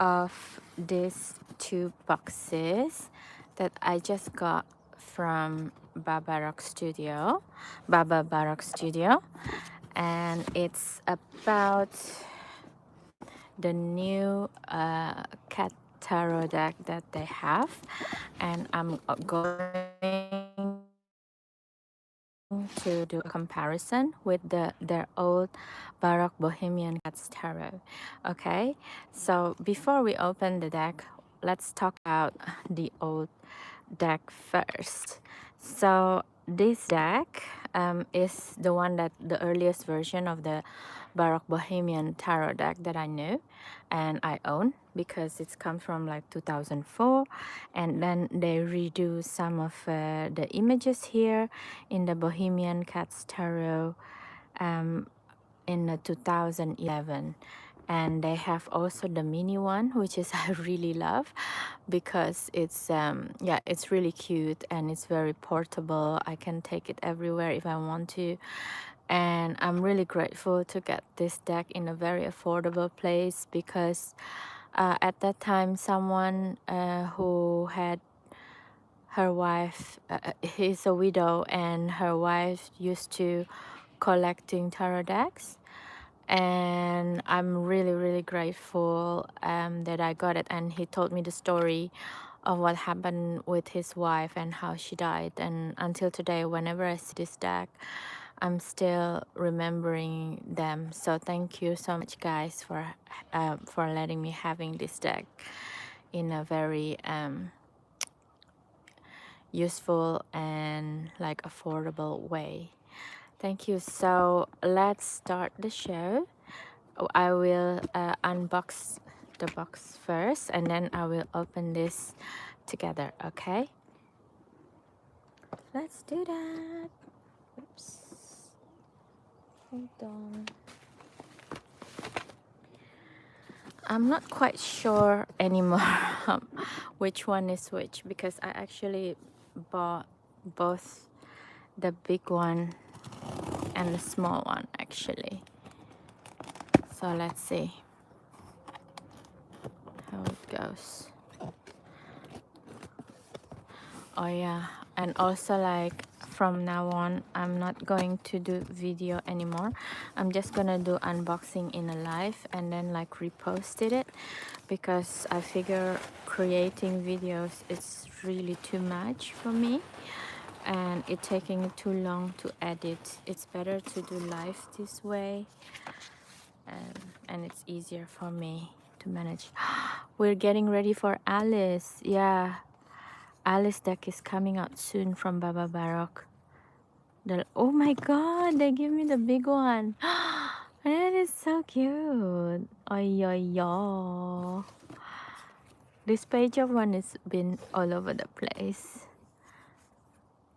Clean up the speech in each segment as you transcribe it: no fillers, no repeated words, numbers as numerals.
of these two boxes that I just got from Bababarock Studio, and it's about the new cat tarot deck that they have, and I'm going to do a comparison with their old Baroque Bohemian Cats Tarot. Okay, so before we open the deck, let's talk about the old deck first. So this deck is the one that the earliest version of the Baroque Bohemian Tarot deck that I knew and I own, because it's come from like 2004, and then they redo some of the images here in the Bohemian Cats Tarot um, in 2011. And they have also the mini one, which is I really love, because it's yeah, it's really cute and it's very portable. I can take it everywhere if I want to, and I'm really grateful to get this deck in a very affordable place, because at that time someone who had her wife, he's a widow, and her wife used to collecting tarot decks, and I'm really grateful that I got it. And he told me the story of what happened with his wife and how she died, and until today whenever I see this deck, I'm still remembering them. So thank you so much, guys, for letting me having this deck in a very useful and like affordable way. Thank you. So let's start the show. I will unbox the box first, and then I will open this together. Okay, let's do that. Oops, hold on. I'm not quite sure anymore which one is which, because I actually bought both the big one and the small one actually. So let's see how it goes. Oh yeah, and also like from now on I'm not going to do video anymore. I'm just gonna do unboxing in a live and then like reposted it, because I figure creating videos is really too much for me and it taking too long to edit. It's better to do live this way, and it's easier for me to manage. We're getting ready for Alice. Yeah, Alice deck is coming out soon from Bababarock. Oh my god, they give me the big one. That is so cute. Oh yo yo. This page of one has been all over the place.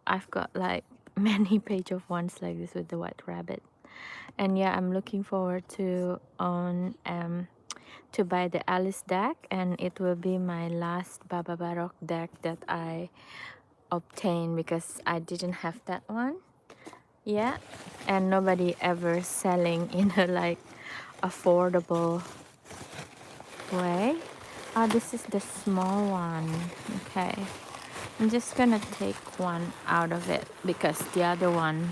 I've got like many page of ones like this with the white rabbit. And yeah, I'm looking forward to to buy the Alice deck, and it will be my last Bababarock deck that I obtained, because I didn't have that one yet, and nobody ever selling in a like affordable way. Oh, this is the small one. Okay, I'm just gonna take one out of it because the other one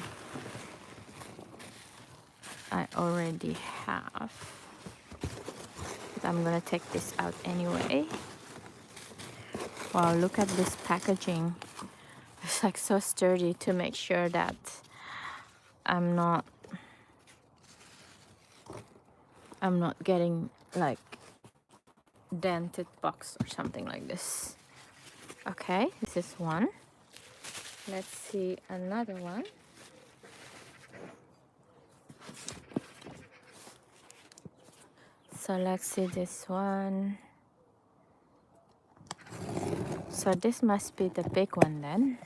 I already have. But I'm gonna take this out anyway. Wow, look at this packaging. It's like so sturdy to make sure that I'm not getting like dented box or something like this. Okay, this is one. Let's see another one. So let's see this one. So this must be the big one then.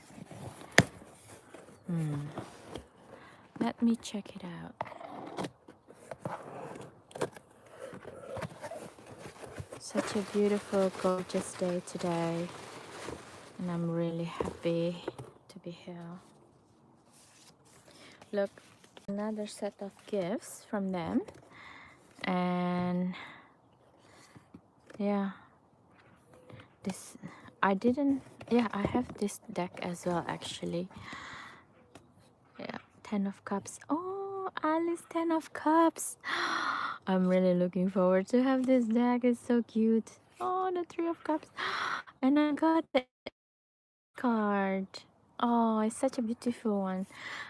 Let me check it out. Such a beautiful, gorgeous day today, and I'm really happy to be here. Look, another set of gifts from them, and Yeah, this I didn't. Yeah, I have this deck as well actually. Yeah, 10 of Cups. Oh, Alice, 10 of Cups. I'm really looking forward to have this deck. It's so cute. Oh, the 3 of Cups. And I got the card. Oh, it's such a beautiful one.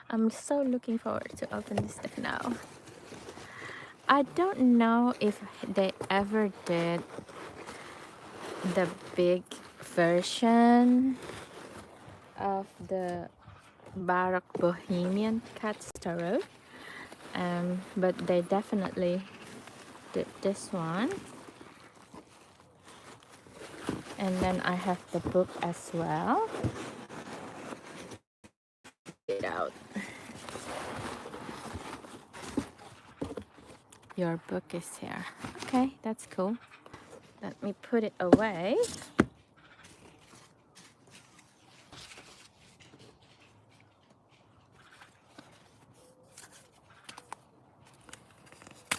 I'm so looking forward to open this deck now. I don't know if they ever did the big version of the Baroque Bohemian Cats Tarot, but they definitely did this one. And then I have the book as well. Get out. Your book is here. Okay, that's cool. Let me put it away.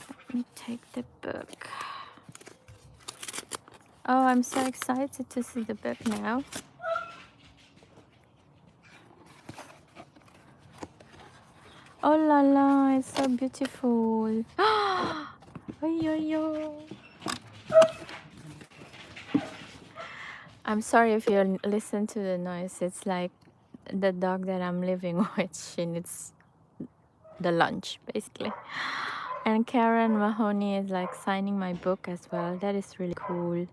Let me take the book. Oh, I'm so excited to see the book now. Oh la la, it's so beautiful. Oh, yo, yo. I'm sorry if you listen to the noise. It's like the dog that I'm living with. She needs the lunch, basically. And Karen Mahoney is like signing my book as well. That is really cool.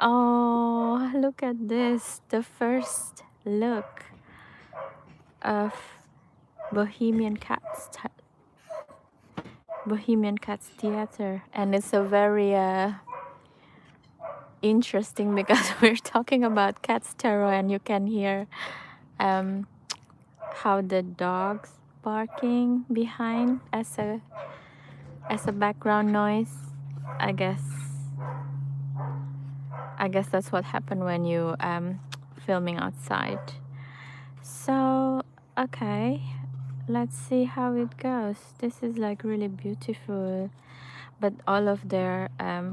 Oh, look at this. The first look of Bohemian Cats. Bohemian Cats Theater. And it's a very interesting because we're talking about Cats Tarot and you can hear how the dogs barking behind as a background noise. I guess that's what happened when you filming outside. So okay, let's see how it goes. This is like really beautiful, but all of their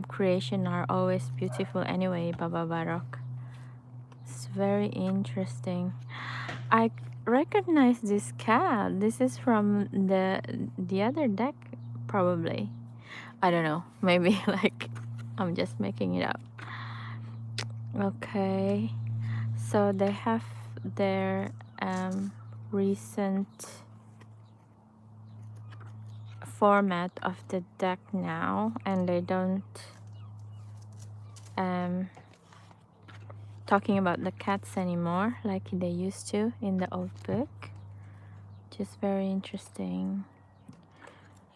creation are always beautiful anyway. Bababarock. It's very interesting. I recognize this cat. This is from the other deck, probably. I don't know. Maybe like I'm just making it up. Okay, so they have their recent format of the deck now, and they don't talking about the cats anymore like they used to in the old book. Just very interesting.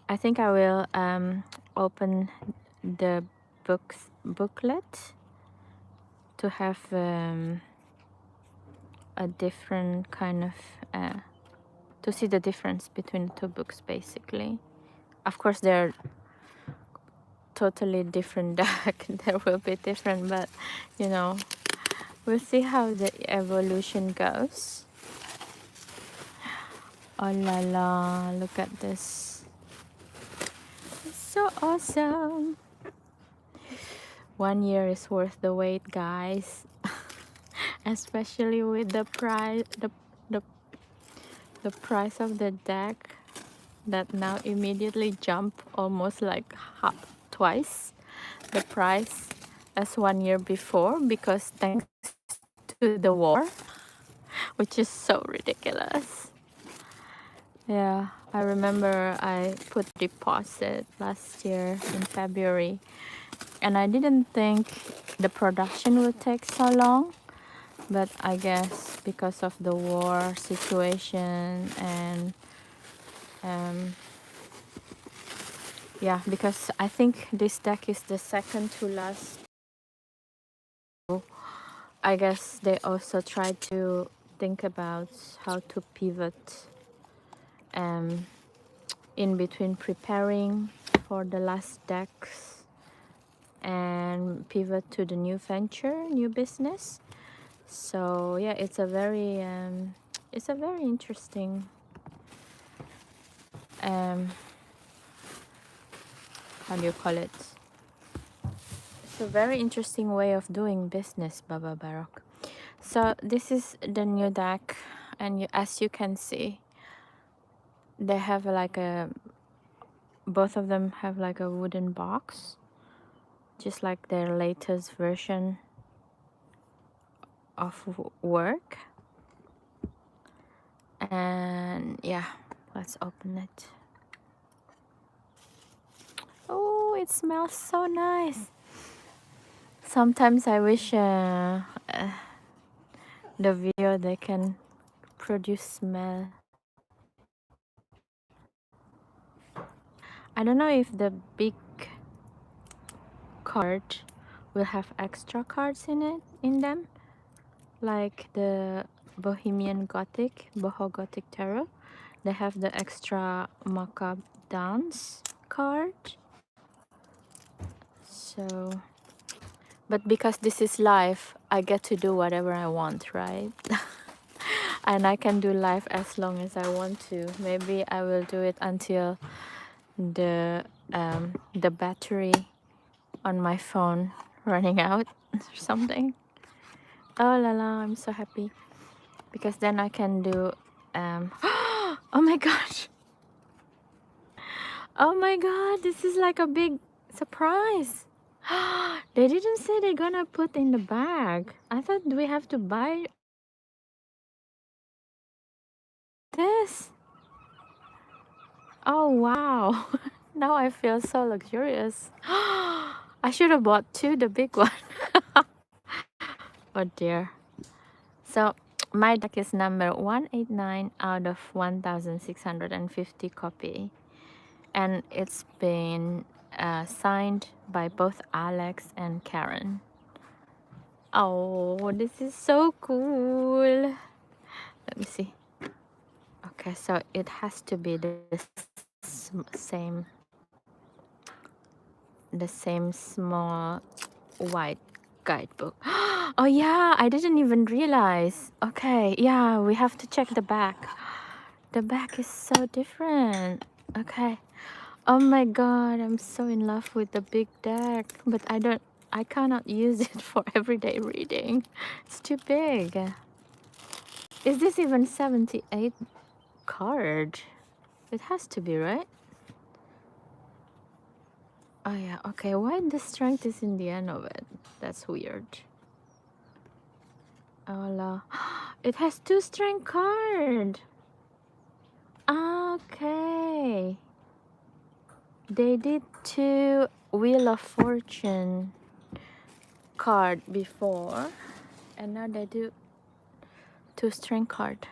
I think I will open the booklet to have a different kind of to see the difference between the two books, basically. Of course they're totally different deck. There will be different, but you know, we'll see how the evolution goes. Oh la la, look at this. It's so awesome. 1 year is worth the wait, guys. Especially with the price the price of the deck that now immediately jump almost like twice the price as 1 year before, because thanks to the war, which is so ridiculous. Yeah, I remember I put deposit last year in February, and I didn't think the production would take so long, but I guess because of the war situation and yeah, because I think this deck is the second to last. I guess they also try to think about how to pivot in between preparing for the last decks and pivot to the new venture, new business. So yeah, it's a very interesting how do you call it, It's a very interesting way of doing business, Bababarock. So this is the new deck, and as you can see, they have like a, both of them have like a wooden box, just like their latest version of work. And yeah, let's open it. Oh, it smells so nice. Sometimes I wish the video they can produce smell. I don't know if the big card will have extra cards in them, like the Bohemian Gothic, Boho Gothic Tarot. They have the extra macabre dance card. So, but because this is live, I get to do whatever I want, right? And I can do live as long as I want to. Maybe I will do it until the battery on my phone running out or something. Oh la la, I'm so happy because then I can do oh my gosh, oh my god, this is like a big surprise. They didn't say they're gonna put in the bag. I thought we have to buy this. Oh wow. Now I feel so luxurious. I should have bought two, the big one. Oh dear. So my deck is number 189 out of 1650 copy, and it's been signed by both Alex and Karen. Oh, this is so cool. Let me see. Okay, so it has to be the same small white guidebook. Oh yeah, I didn't even realize. Okay, yeah, we have to check the back. The back is so different. Okay. Oh my god, I'm so in love with the big deck, but I cannot use it for everyday reading. It's too big. Is this even 78 card? It has to be, right? Oh yeah, okay. Why the strength is in the end of it? That's weird. Oh la. It has 2 strength card. Okay. They did 2 Wheel of Fortune card before, and now they do 2 strength card.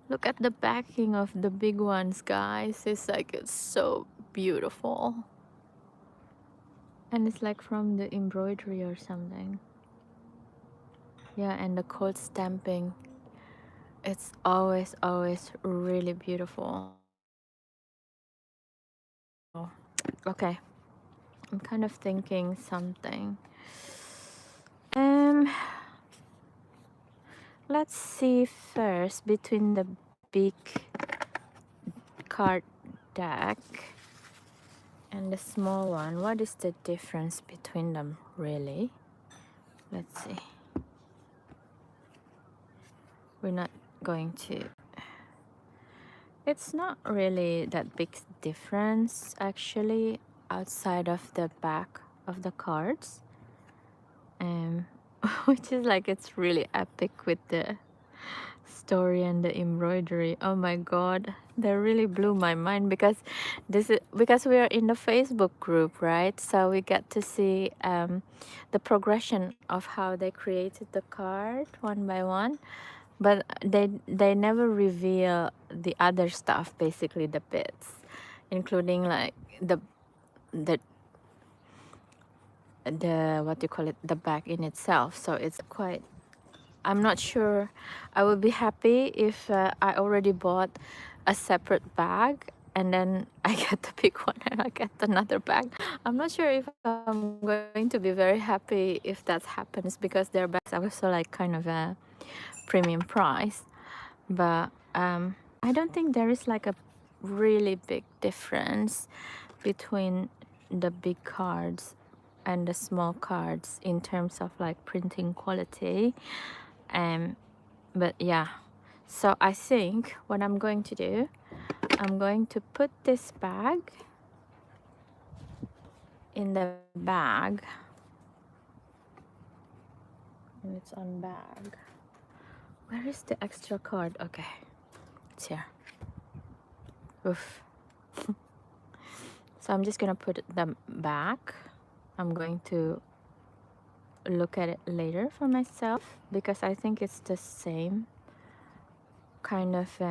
Look at the backing of the big ones, guys. It's like, it's so beautiful. And it's like from the embroidery or something. Yeah, and the code stamping. It's always really beautiful. Okay, I'm kind of thinking something. Let's see first between the big card deck and the small one. What is the difference between them, really? Let's see. We're not going to. It's not really that big difference, actually, outside of the back of the cards. Which is like, it's really epic with the story and the embroidery. Oh my god, that really blew my mind because we are in the Facebook group, right? So we get to see the progression of how they created the card one by one, but they never reveal the other stuff, basically the bits, including like the what do you call it, the back in itself. So it's quite, I'm not sure. I would be happy if I already bought a separate bag and then I get the big one and I get another bag. I'm not sure if I'm going to be very happy if that happens, because their bags are also like kind of a premium price. But I don't think there is like a really big difference between the big cards and the small cards in terms of like printing quality. But yeah, so I think what I'm going to do, I'm going to put this bag in the bag, and it's on bag. Where is the extra card? Okay, it's here. Oof. So I'm just gonna put them back. I'm going to look at it later for myself because I think it's the same kind of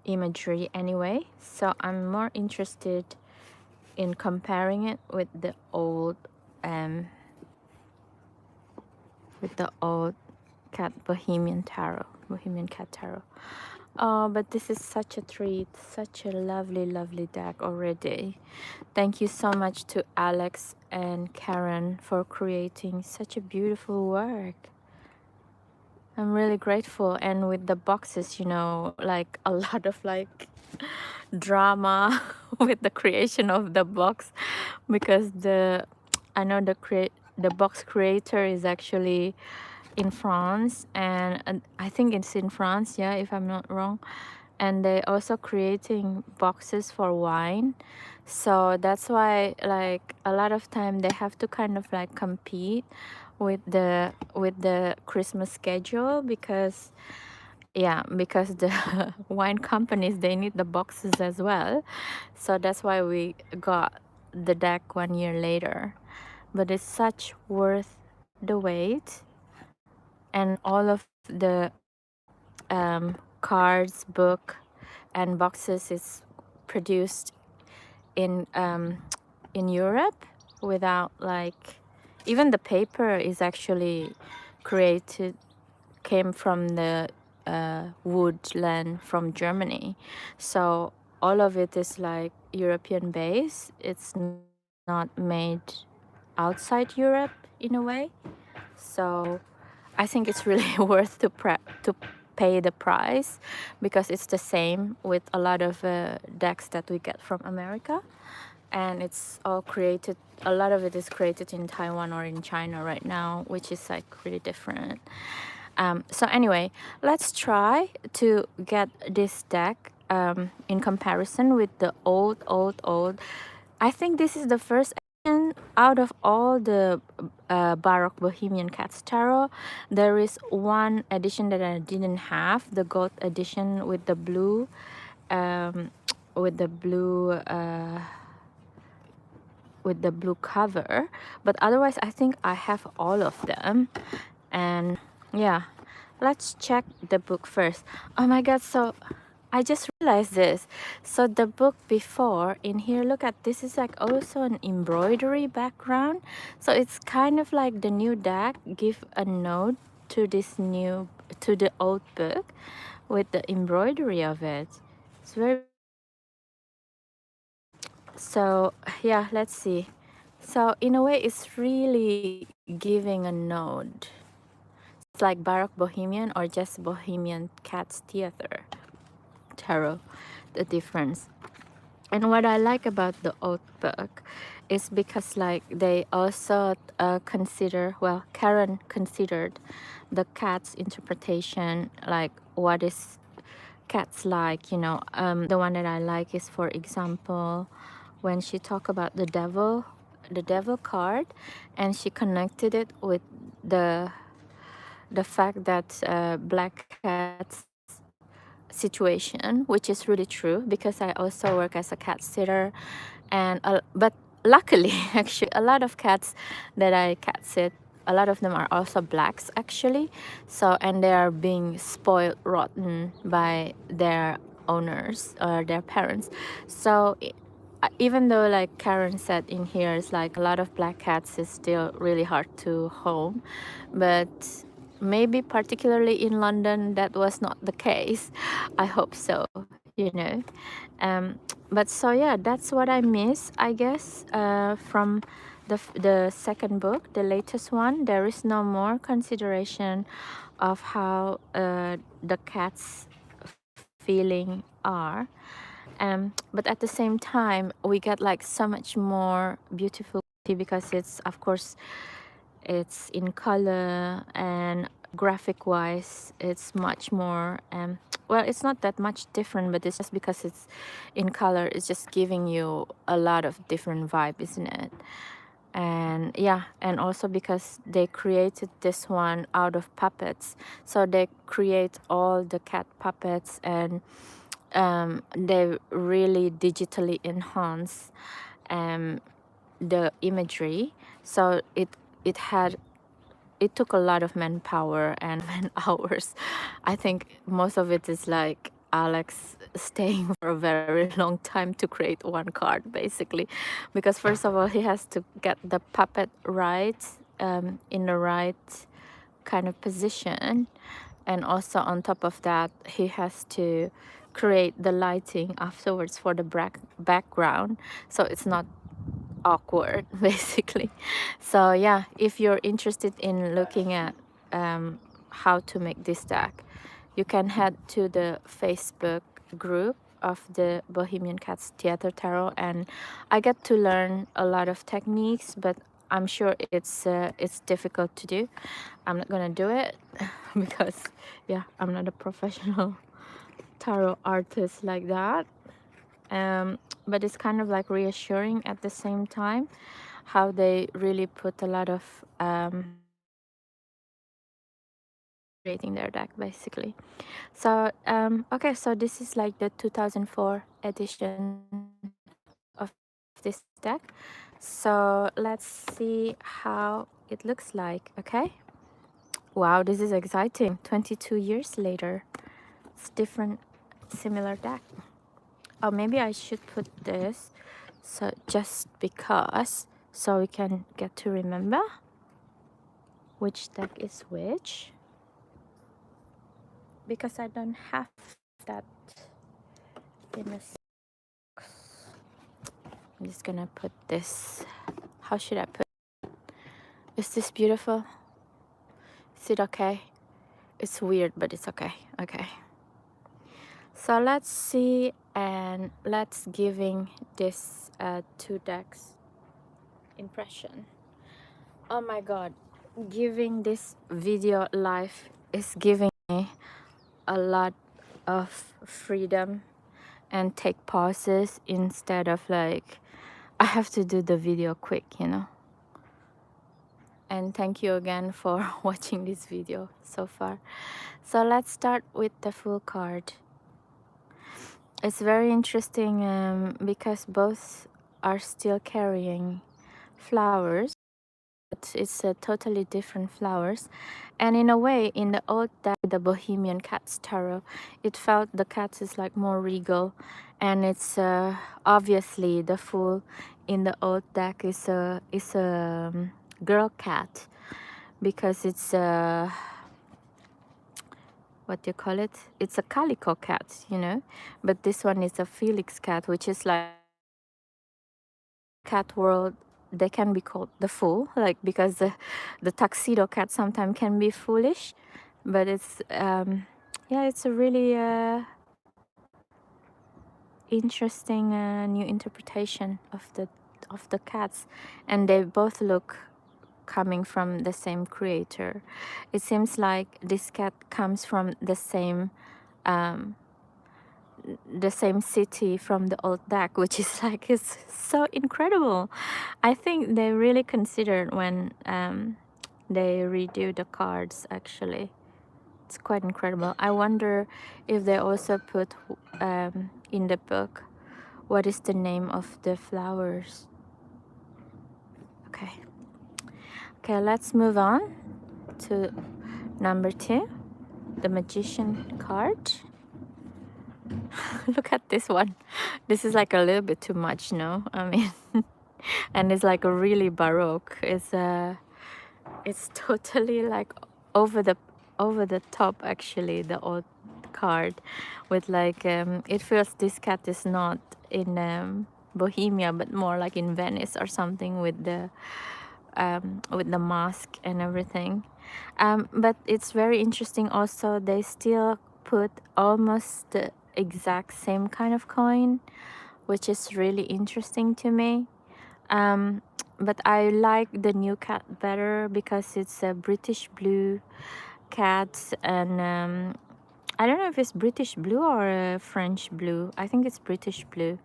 imagery anyway. So I'm more interested in comparing it with the old cat Bohemian Cat Tarot. Oh, but this is such a treat, such a lovely deck already. Thank you so much to Alex and Karen for creating such a beautiful work. I'm really grateful. And with the boxes, you know, like a lot of like drama with the creation of the box, because I know the box creator is actually in France, and I think it's in France, yeah, if I'm not wrong. And they also creating boxes for wine, so that's why like a lot of time they have to kind of like compete with the Christmas schedule, because yeah, because the wine companies, they need the boxes as well. So that's why we got the deck 1 year later. But it's such worth the wait, and all of the cards, book, and boxes is produced in Europe without like, even the paper is actually created, came from the woodland from Germany. So all of it is like European based. It's not made outside Europe in a way. So I think it's really worth to pay the price, because it's the same with a lot of decks that we get from America, and it's all created. A lot of it is created in Taiwan or in China right now, which is like really different. So anyway, let's try to get this deck in comparison with the old. I think this is the first edition out of all the Baroque Bohemian Cats Tarot. There is one edition that I didn't have, the gold edition with the blue, um, with the blue. With the blue cover, but otherwise I think I have all of them. And yeah, let's check the book first. Oh my god, so I just realized this. So the book before in here, look at this, is like also an embroidery background. So it's kind of like the new deck give a note to the old book with the embroidery of it. It's very, so yeah, let's see. So in a way it's really giving a nod. It's like Baroque Bohemian or just Bohemian Cats Theater Tarot, the difference. And what I like about the old book is because like they also consider, well, Karen considered the cat's interpretation, like what is cats like, you know. The one that I like is, for example, when she talked about the devil card, and she connected it with the fact that black cats situation, which is really true, because I also work as a cat sitter, and but luckily actually a lot of cats that I cat sit, a lot of them are also blacks actually. So, and they are being spoiled rotten by their owners or their parents. So even though like Karen said in here, it's like a lot of black cats is still really hard to home, but maybe particularly in London that was not the case. I hope so, you know. But so yeah, that's what I miss, I guess, from the second book, the latest one. There is no more consideration of how the cats feeling are. But at the same time we get like so much more beautiful because it's, of course, it's in color, and graphic wise it's much more well, it's not that much different, but it's just because it's in color, it's just giving you a lot of different vibe, isn't it? And yeah, and also because they created this one out of puppets, so they create all the cat puppets, and they really digitally enhance um, the imagery. So it took a lot of manpower and man hours. I think most of it is like Alex staying for a very long time to create one card, basically, because first of all he has to get the puppet right, in the right kind of position, and also on top of that he has to create the lighting afterwards for the background, so it's not awkward basically. So yeah, if you're interested in looking at how to make this deck, you can head to the Facebook group of the Bohemian Cats Theater Tarot, and I get to learn a lot of techniques, but I'm sure it's difficult to do. I'm not gonna do it because yeah, I'm not a professional tarot artist like that. But it's kind of like reassuring at the same time how they really put a lot of creating their deck basically. So okay, so this is like the 2004 edition of this deck. So let's see how it looks like. Okay, wow, this is exciting. 22 years later, it's different, similar deck. Oh, maybe I should put this, so just because, so we can get to remember which deck is which, because I don't have that in a box. I'm just gonna put this. How should I put? Is this beautiful? Is it okay? It's weird, but it's okay. Okay. So let's see, and let's giving this two decks impression. Oh my god, giving this video live is giving me a lot of freedom and take pauses instead of like I have to do the video quick, you know. And thank you again for watching this video so far. So let's start with the full card. It's very interesting because both are still carrying flowers, but it's totally different flowers. And in a way, in the old deck, the Bohemian Cats Tarot, it felt the cat is like more regal, and it's obviously the fool in the old deck is a girl cat, because it's what do you call it? It's a calico cat, you know, but this one is a Felix cat, which is like cat world. They can be called the fool, like, because the tuxedo cat sometimes can be foolish, but it's yeah, it's a really interesting new interpretation of the cats, and they both look coming from the same creator. It seems like this cat comes from um, the same city from the old deck, which is like, it's so incredible. I think they really considered when they redo the cards. Actually, it's quite incredible. I wonder if they also put in the book what is the name of the flowers. Okay, let's move on to number 2, the Magician card. Look at this one. This is like a little bit too much, no? I mean, and it's like a really baroque. It's totally like over the top, actually, the old card, with like it feels this cat is not in Bohemia, but more like in Venice or something, with the mask and everything. But it's very interesting also, they still put almost exact same kind of coin, which is really interesting to me. Um, but I like the new cat better because it's a British blue cat, and I don't know if it's British blue or French blue. I think it's British blue.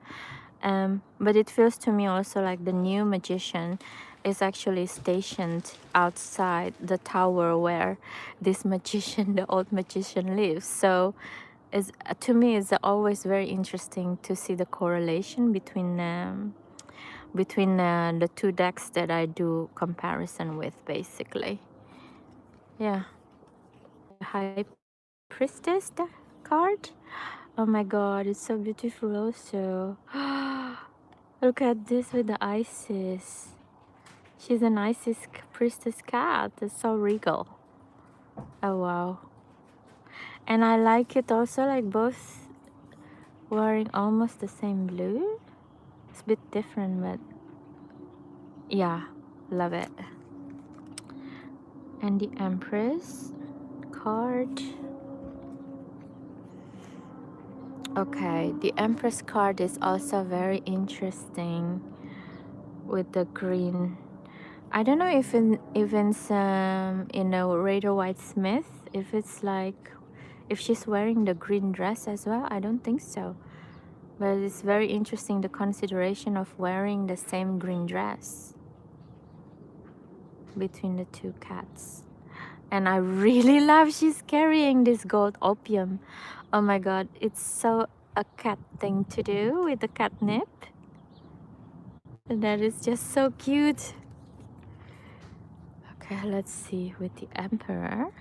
But it feels to me also like the new magician is actually stationed outside the tower where this magician, the old magician, lives. So it's, to me, it's always very interesting to see the correlation between the two decks that I do comparison with, basically. Yeah, High Priestess card. Oh my god, it's so beautiful also. Look at this with the Isis. She's an Isis priestess cat. It's so regal. Oh wow. And I like it also, like both wearing almost the same blue. It's a bit different, but yeah, love it. And the Empress card. Okay, the Empress card is also very interesting with the green. I don't know if it's in a Raider White Smith, if it's like, if she's wearing the green dress as well. I don't think so. But it's very interesting, the consideration of wearing the same green dress between the two cats. And I really love she's carrying this gold opium. Oh my god, it's so a cat thing to do with the catnip. That is just so cute. Okay, let's see with the Emperor.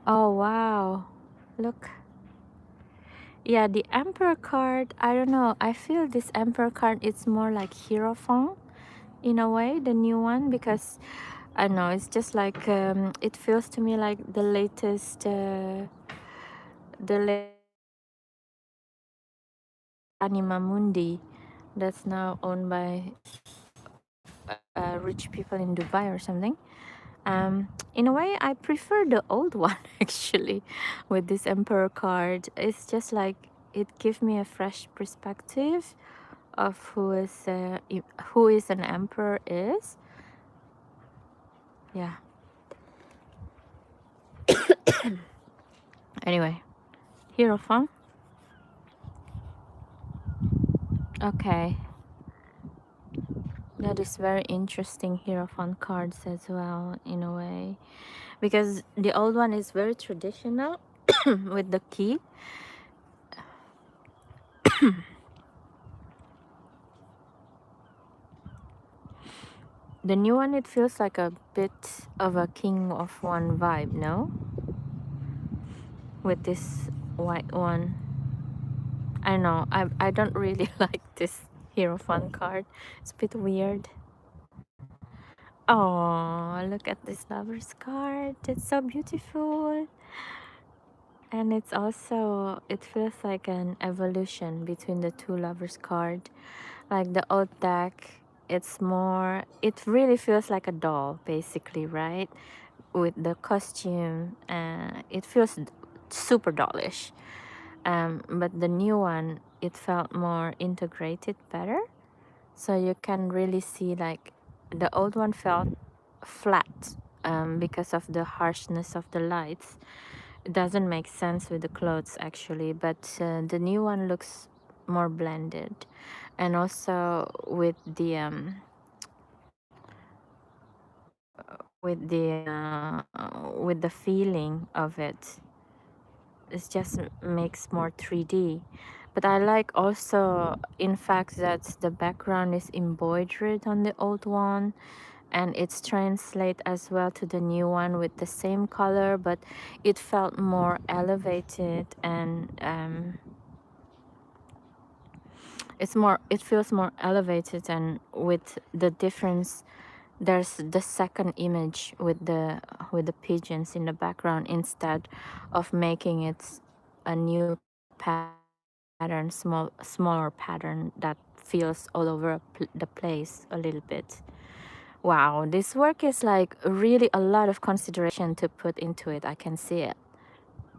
Oh wow, look. Yeah, the Emperor card, I don't know, I feel this Emperor card is more like Hierophant in a way, the new one, because I don't know, it's just like it feels to me like the latest Anima Mundi that's now owned by rich people in Dubai or something. In a way, I prefer the old one actually with this Emperor card. It's just like it gives me a fresh perspective of who is an emperor is. Yeah. Anyway, Hierophant. Okay. That is very interesting Hierophant cards as well in a way. Because the old one is very traditional with the key. The new one, it feels like a bit of a King of One vibe, no? With this white one. I know, I don't really like this Hierophant card. It's a bit weird. Oh, look at this lover's card. It's so beautiful. And it's also, it feels like an evolution between the two lovers card. Like the old deck, it's more, it really feels like a doll basically, right? With the costume, it feels super dollish. But the new one, it felt more integrated better. So you can really see like the old one felt flat because of the harshness of the lights. It doesn't make sense with the clothes actually, but the new one looks more blended, and also with the feeling of it. It just makes more 3D. But I like also, in fact, that the background is embroidered on the old one, and it's translate as well to the new one with the same color, but it felt more elevated, and it feels more elevated, and with the difference, there's the second image with the pigeons in the background instead of making it a new pattern, smaller pattern that feels all over the place a little bit. Wow, this work is like really a lot of consideration to put into it. I can see it.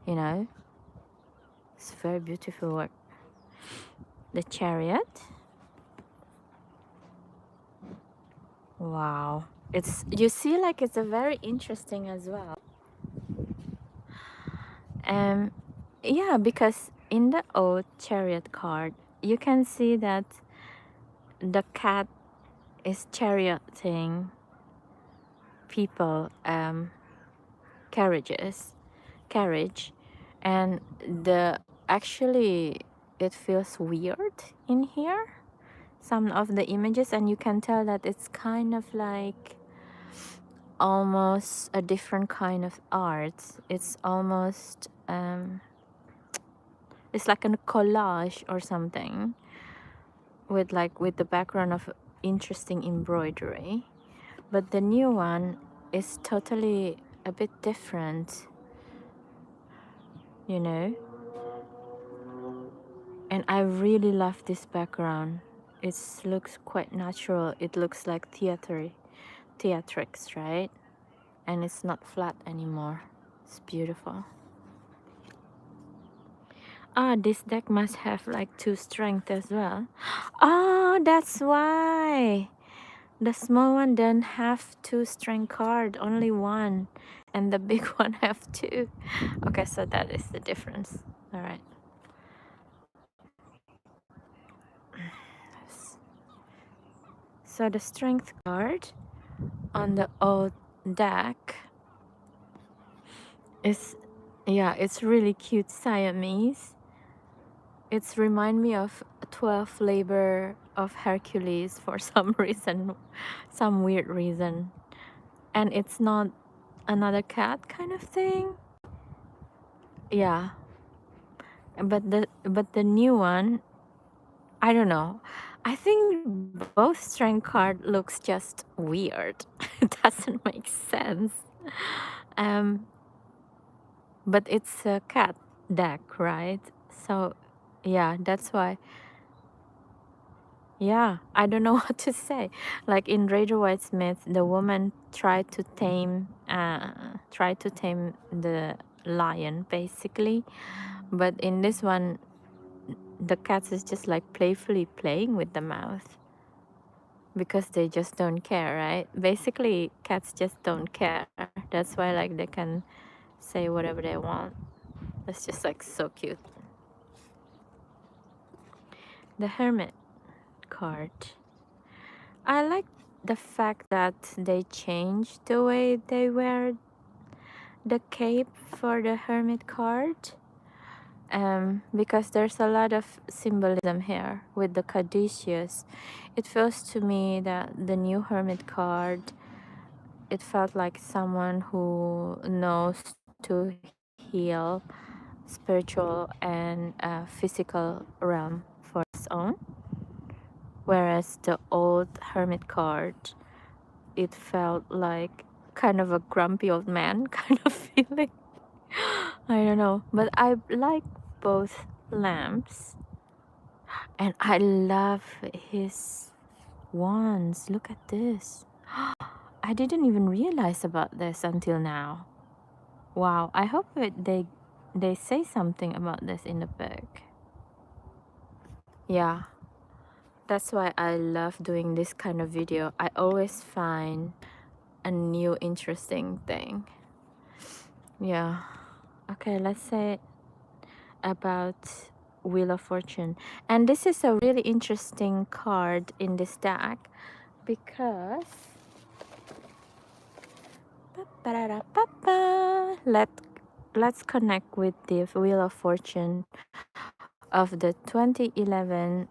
you know. It's very beautiful work. The Chariot. Wow. It's, you see, like it's a very interesting as well. Um, yeah, because in the old Chariot card, you can see that the cat is charioting people, carriage, and the actually it feels weird in here, some of the images, and you can tell that it's kind of like almost a different kind of art. It's almost it's like a collage or something with the background of interesting embroidery. But the new one is totally a bit different, you know. And I really love this background. It looks quite natural. It looks like theatrics, right? And it's not flat anymore. It's beautiful. Ah, this deck must have like 2 strength as well. Oh, that's why. The small one don't have 2 strength card, only 1. And the big one have 2. Okay, so that is the difference. All right. So the strength card on the old deck is, yeah, it's really cute Siamese. It's remind me of 12 labor of Hercules for some reason, some weird reason. And it's not another cat kind of thing. Yeah. But the new one, I don't know. I think both strength card looks just weird. It doesn't make sense. Um, but it's a cat deck, right? So, yeah, that's why. Yeah, I don't know what to say. Like in Raider White Smith, the woman tried to tame the lion, basically. But in this one, the cat is just like playfully playing with the mouth because they just don't care, right? Basically, cats just don't care. That's why like they can say whatever they want. It's just like so cute. The Hermit card. I like the fact that they changed the way they wear the cape for the Hermit card. Because there's a lot of symbolism here with the caduceus. It feels to me that the new Hermit card, it felt like someone who knows to heal spiritual and physical realm for its own. Whereas the old Hermit card, it felt like kind of a grumpy old man kind of feeling. I don't know, but I like both lamps, and I love his wands. Look at this. I didn't even realize about this until now. Wow, I hope they say something about this in the book. Yeah, that's why I love doing this kind of video. I always find a new interesting thing. Yeah. Okay, let's say about Wheel of Fortune. And this is a really interesting card in this deck because let's connect with the Wheel of Fortune of the 2011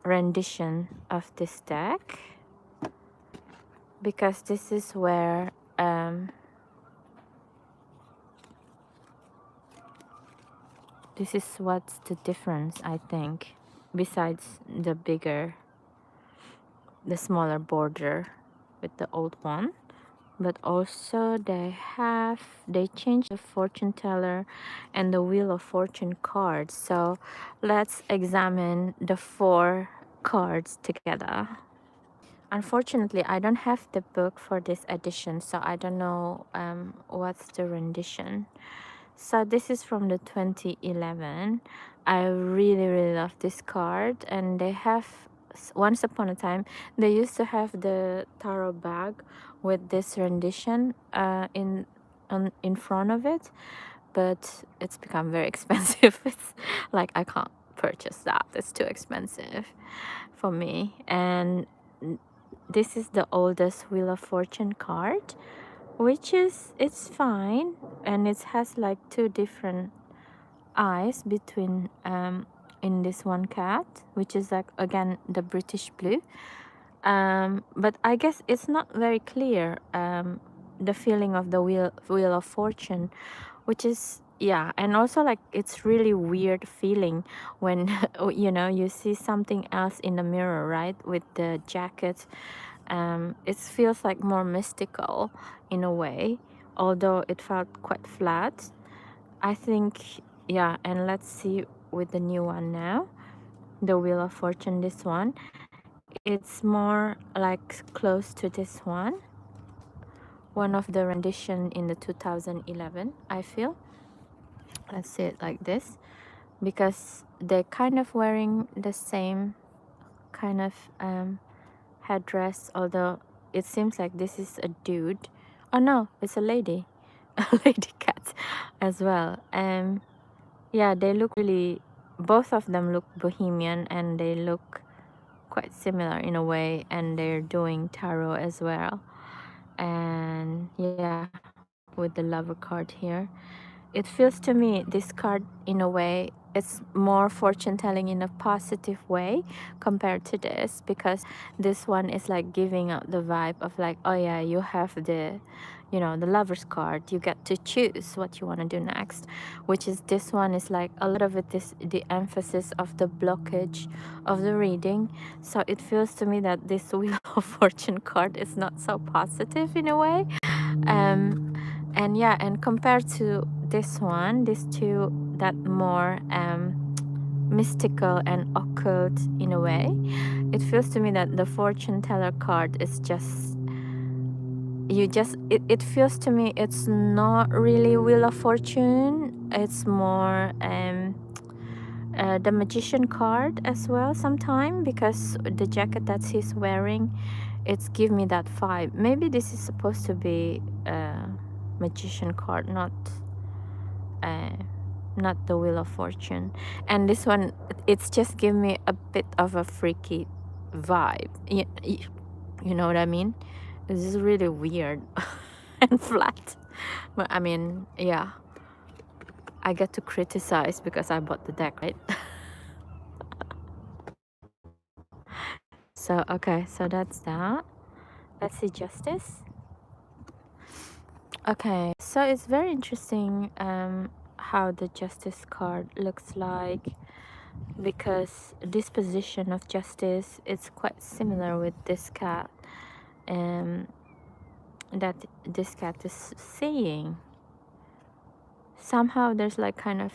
rendition of this deck, because this is where this is what's the difference, I think, besides the smaller border with the old one. But also they changed the fortune teller and the Wheel of Fortune cards. So let's examine the 4 cards together. Unfortunately, I don't have the book for this edition, so I don't know what's the rendition. So this is from the 2011. I really love this card, and they have, once upon a time they used to have the tarot bag with this rendition in front of it, but it's become very expensive. It's like I can't purchase that, it's too expensive for me. And this is the oldest Wheel of Fortune card, which is, it's fine, and it has like two different eyes between in this one cat, which is like again the British blue. But I guess it's not very clear, the feeling of the wheel of fortune, which is, yeah. And also like it's really weird feeling when you know, you see something else in the mirror, right, with the jacket. It feels like more mystical in a way, although it felt quite flat, I think. Yeah. And let's see with the new one now, the Wheel of Fortune. This one, it's more like close to this one of the rendition in the 2011, I feel. Let's see it like this, because they're kind of wearing the same kind of headdress, although it seems like this is a dude. Oh no, it's a lady. A lady cat as well. Yeah, they look really, both of them look bohemian, and they look quite similar in a way, and they're doing tarot as well. And yeah, with the lover card here, it feels to me, this card in a way, it's more fortune telling in a positive way compared to this, because this one is like giving out the vibe of like, oh yeah, you have the, you know, the lover's card, you get to choose what you want to do next. Which is, this one is like a lot of it is the emphasis of the blockage of the reading. So it feels to me that this Wheel of Fortune card is not so positive in a way. And yeah, and compared to this one, these two, that more mystical and occult in a way, it feels to me that the fortune teller card is just, it feels to me it's not really Wheel of Fortune, it's more the magician card as well sometime, because the jacket that he's wearing, it's give me that vibe. Maybe this is supposed to be a magician card, uh, not the Wheel of Fortune. And this one, it's just give me a bit of a freaky vibe. You know what I mean? This is really weird and flat. But I mean, yeah, I get to criticize because I bought the deck, right? So, okay, so that's that. Let's see Justice. Okay, so it's very interesting how the Justice card looks like, because this position of Justice is quite similar with this cat, that this cat is seeing. Somehow there's like kind of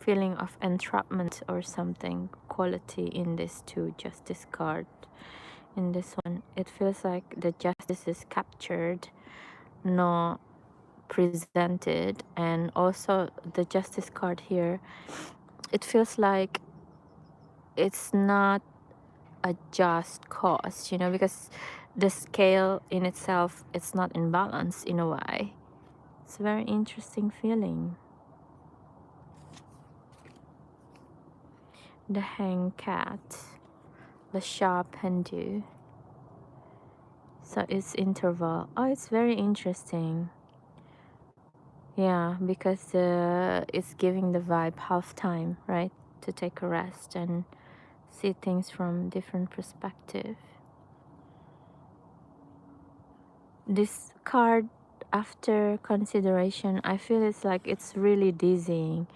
feeling of entrapment or something quality in this two Justice card. In this one, it feels like the Justice is captured, not presented. And also the Justice card here, it feels like it's not a just cause, you know, because the scale in itself, it's not in balance in a way. It's a very interesting feeling. The hang cat, the sharp Hindu. So it's interval. Oh, it's very interesting. Yeah, because it's giving the vibe half time, right? To take a rest and see things from different perspective. This card, after consideration, I feel it's like it's really dizzying.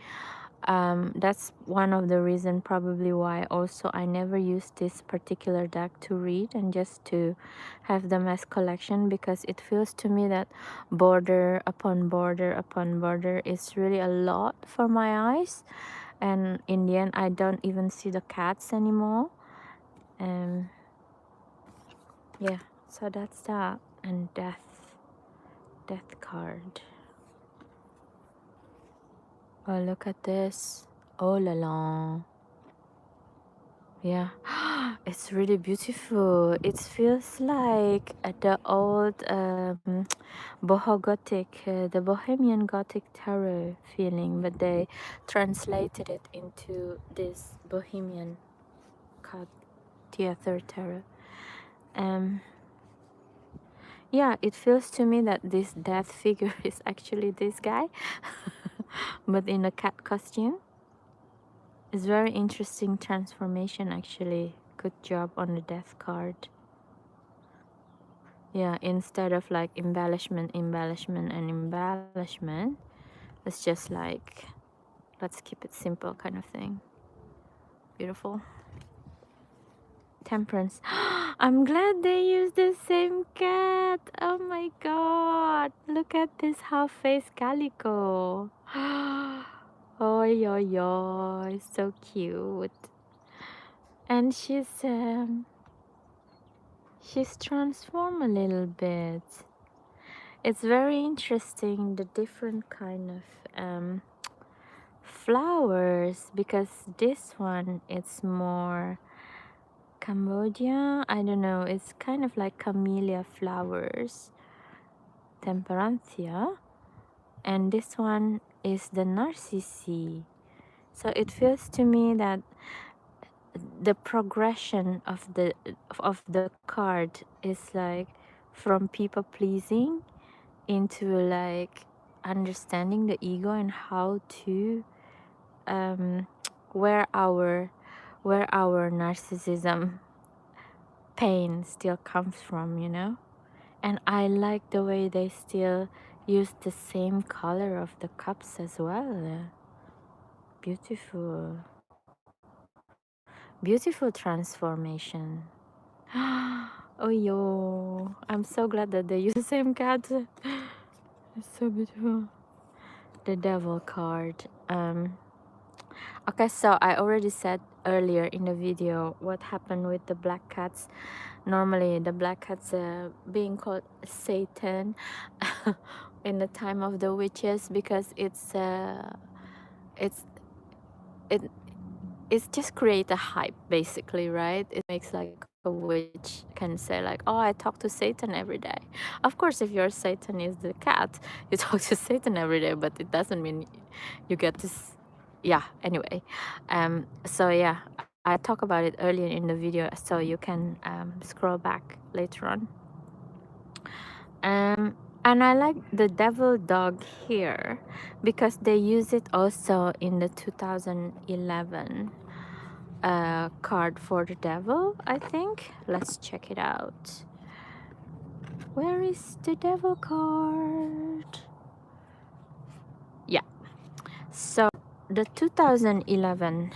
That's one of the reason probably why also I never use this particular deck to read and just to have them as collection, because it feels to me that border upon border upon border is really a lot for my eyes, and in the end I don't even see the cats anymore. Yeah, so that's that. And death card. Oh, look at this. Oh la la. Yeah, it's really beautiful. It feels like the old boho gothic, the Bohemian Gothic tarot feeling, but they translated it into this Bohemian theater tarot. Um, yeah, it feels to me that this death figure is actually this guy, but in a cat costume. It's very interesting transformation actually. Good job on the death card. Yeah, instead of like embellishment, embellishment, and embellishment, it's just like, let's keep it simple kind of thing. Beautiful. Temperance. I'm glad they used the same cat. Oh my god. Look at this half-face calico. Oh, yo, so cute. And she's transformed a little bit. It's very interesting, the different kind of flowers, because this one it's more Cambodia. I don't know, it's kind of like camellia flowers, temperantia, and this one is the narcissi. So it feels to me that the progression of the card is like from people pleasing into like understanding the ego and how to um, where our narcissism pain still comes from, you know. And I like the way they still use the same color of the cups as well. Beautiful, beautiful transformation. Oh yo, I'm so glad that they use the same cat. It's so beautiful. The devil card. Okay, so I already said earlier in the video what happened with the black cats. Normally the black cats being called Satan in the time of the witches, because it's it it's just create a hype basically, right? It makes like a witch can say like, oh, I talk to Satan every day. Of course, if your Satan is the cat, you talk to Satan every day, but it doesn't mean you get this. Yeah, anyway. So yeah, I talk about it earlier in the video, so you can scroll back later on. And I like the devil dog here because they use it also in the 2011 card for the devil, I think. Let's check it out. Where is the devil card? Yeah, so the 2011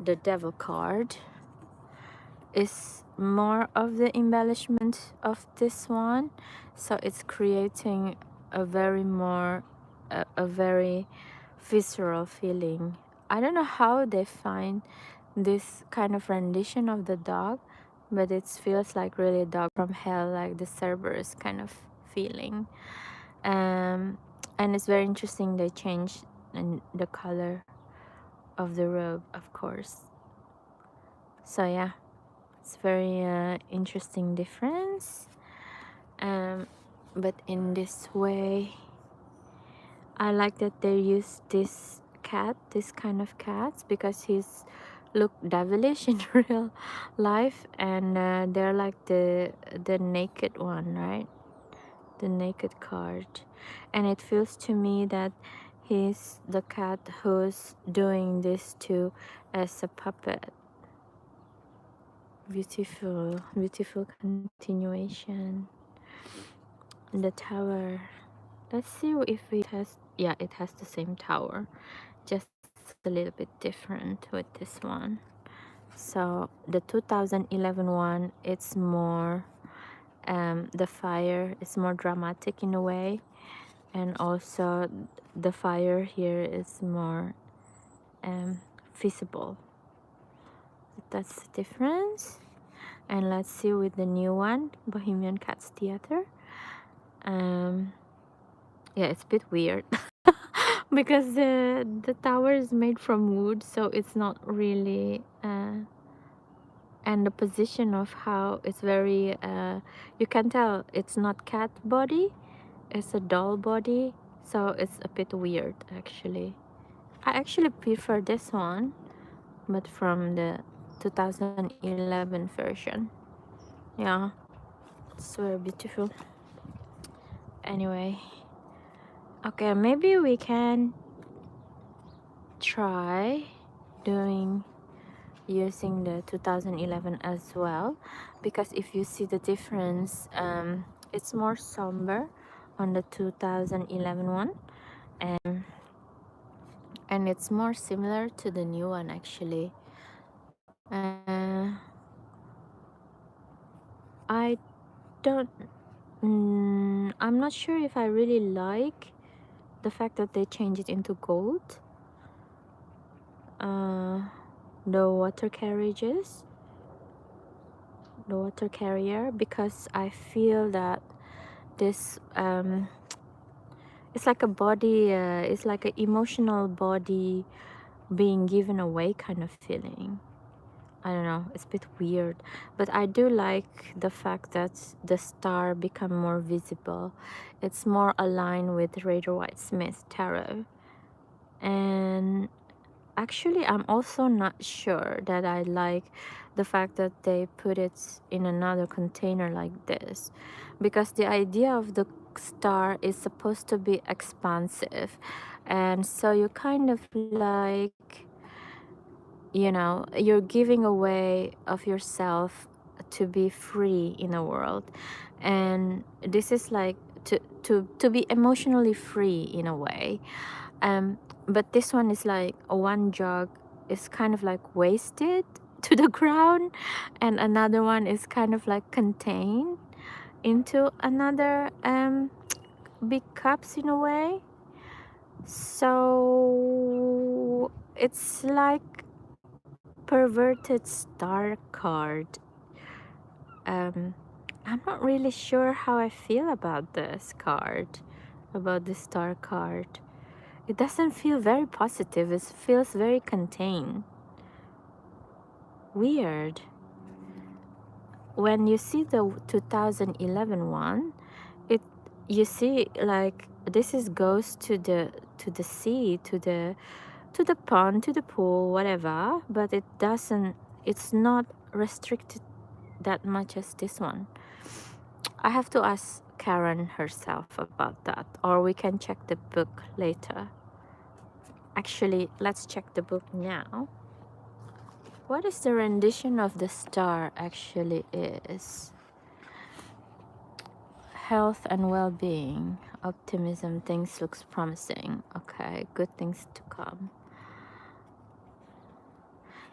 the devil card is more of the embellishment of this one, so it's creating a very more a very visceral feeling. I don't know how they find this kind of rendition of the dog, but it feels like really a dog from hell, like the Cerberus kind of feeling. And it's very interesting they changed the color of the robe, of course. So yeah, it's very interesting difference. But in this way, I like that they use this kind of cats, because he's look devilish in real life, and they're like the naked one, right? The naked card. And it feels to me that he's the cat who's doing this too as a puppet. Beautiful, beautiful continuation. The tower. Let's see if it has, yeah, it has the same tower, just a little bit different with this one. So the 2011 one, it's more the fire is more dramatic in a way, and also the fire here is more visible. That's the difference. And let's see with the new one, Bohemian Cats Theater. Yeah, it's a bit weird because the tower is made from wood, so it's not really and the position of how it's very you can tell it's not cat body, it's a doll body, so it's a bit weird actually. I actually prefer this one, but from the 2011 version. Yeah, it's very beautiful. Anyway, okay, maybe we can try doing using the 2011 as well, because if you see the difference, it's more somber on the 2011 one, and it's more similar to the new one actually. I don't I'm not sure if I really like the fact that they change it into gold, the water carriages, the water carrier, because I feel that this it's like a body, it's like an emotional body being given away kind of feeling. I don't know, it's a bit weird, but I do like the fact that the star become more visible. It's more aligned with Rider Waite Smith tarot. And actually, I'm also not sure that I like the fact that they put it in another container like this, because the idea of the star is supposed to be expansive, and so you kind of like, you know, you're giving away of yourself to be free in the world. And this is like to be emotionally free in a way. But this one is like one jug is kind of like wasted to the ground, and another one is kind of like contained into another big cups in a way. So it's like perverted star card. I'm not really sure how I feel about this card, about the star card. It doesn't feel very positive. It feels very contained. Weird. When you see the 2011 one, it you see like this is goes to the sea, to the pond, to the pool, whatever, but it doesn't, it's not restricted that much as this one. I have to ask Karen herself about that, or we can check the book later. Actually, let's check the book now. What is the rendition of the star actually is? Health and well-being, optimism, things looks promising. Okay, good things to come.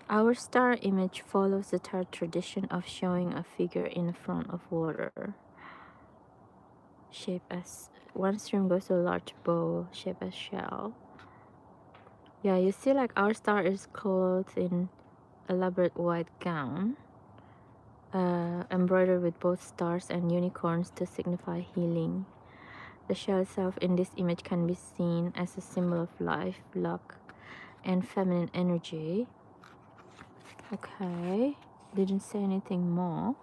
Our star image follows the tarot tradition of showing a figure in front of water, shaped as one stream goes to a large bow, shaped as shell. Yeah, you see like our star is clothed in elaborate white gown, embroidered with both stars and unicorns to signify healing. The shell itself in this image can be seen as a symbol of life, luck, and feminine energy. Okay, didn't say anything more.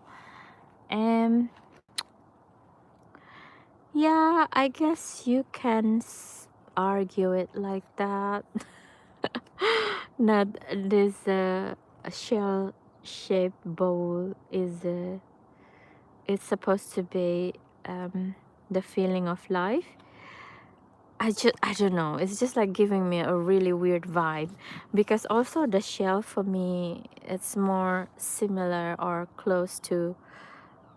Yeah, I guess you can argue it like that. Not this shell-shaped bowl is it's supposed to be the feeling of life. I don't know, it's just like giving me a really weird vibe, because also the shell for me, it's more similar or close to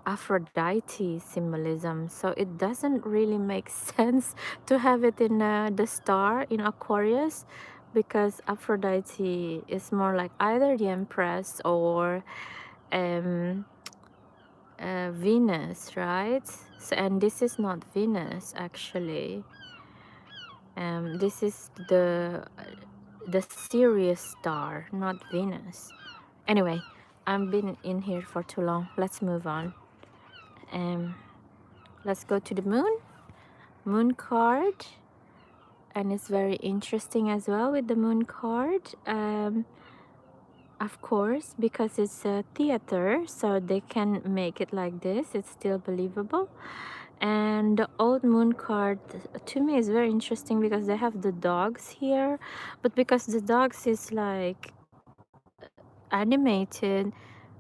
Aphrodite symbolism, so it doesn't really make sense to have it in the star in Aquarius, because Aphrodite is more like either the Empress or um, Venus, right? So, and this is not Venus actually. This is the Sirius star, not Venus. Anyway, I've been in here for too long. Let's move on. Let's go to the moon. moon card, and it's very interesting as well with the moon card. Of course, because it's a theater, so they can make it like this. It's still believable. And the old moon card to me is very interesting because they have the dogs here, but because the dogs is like animated,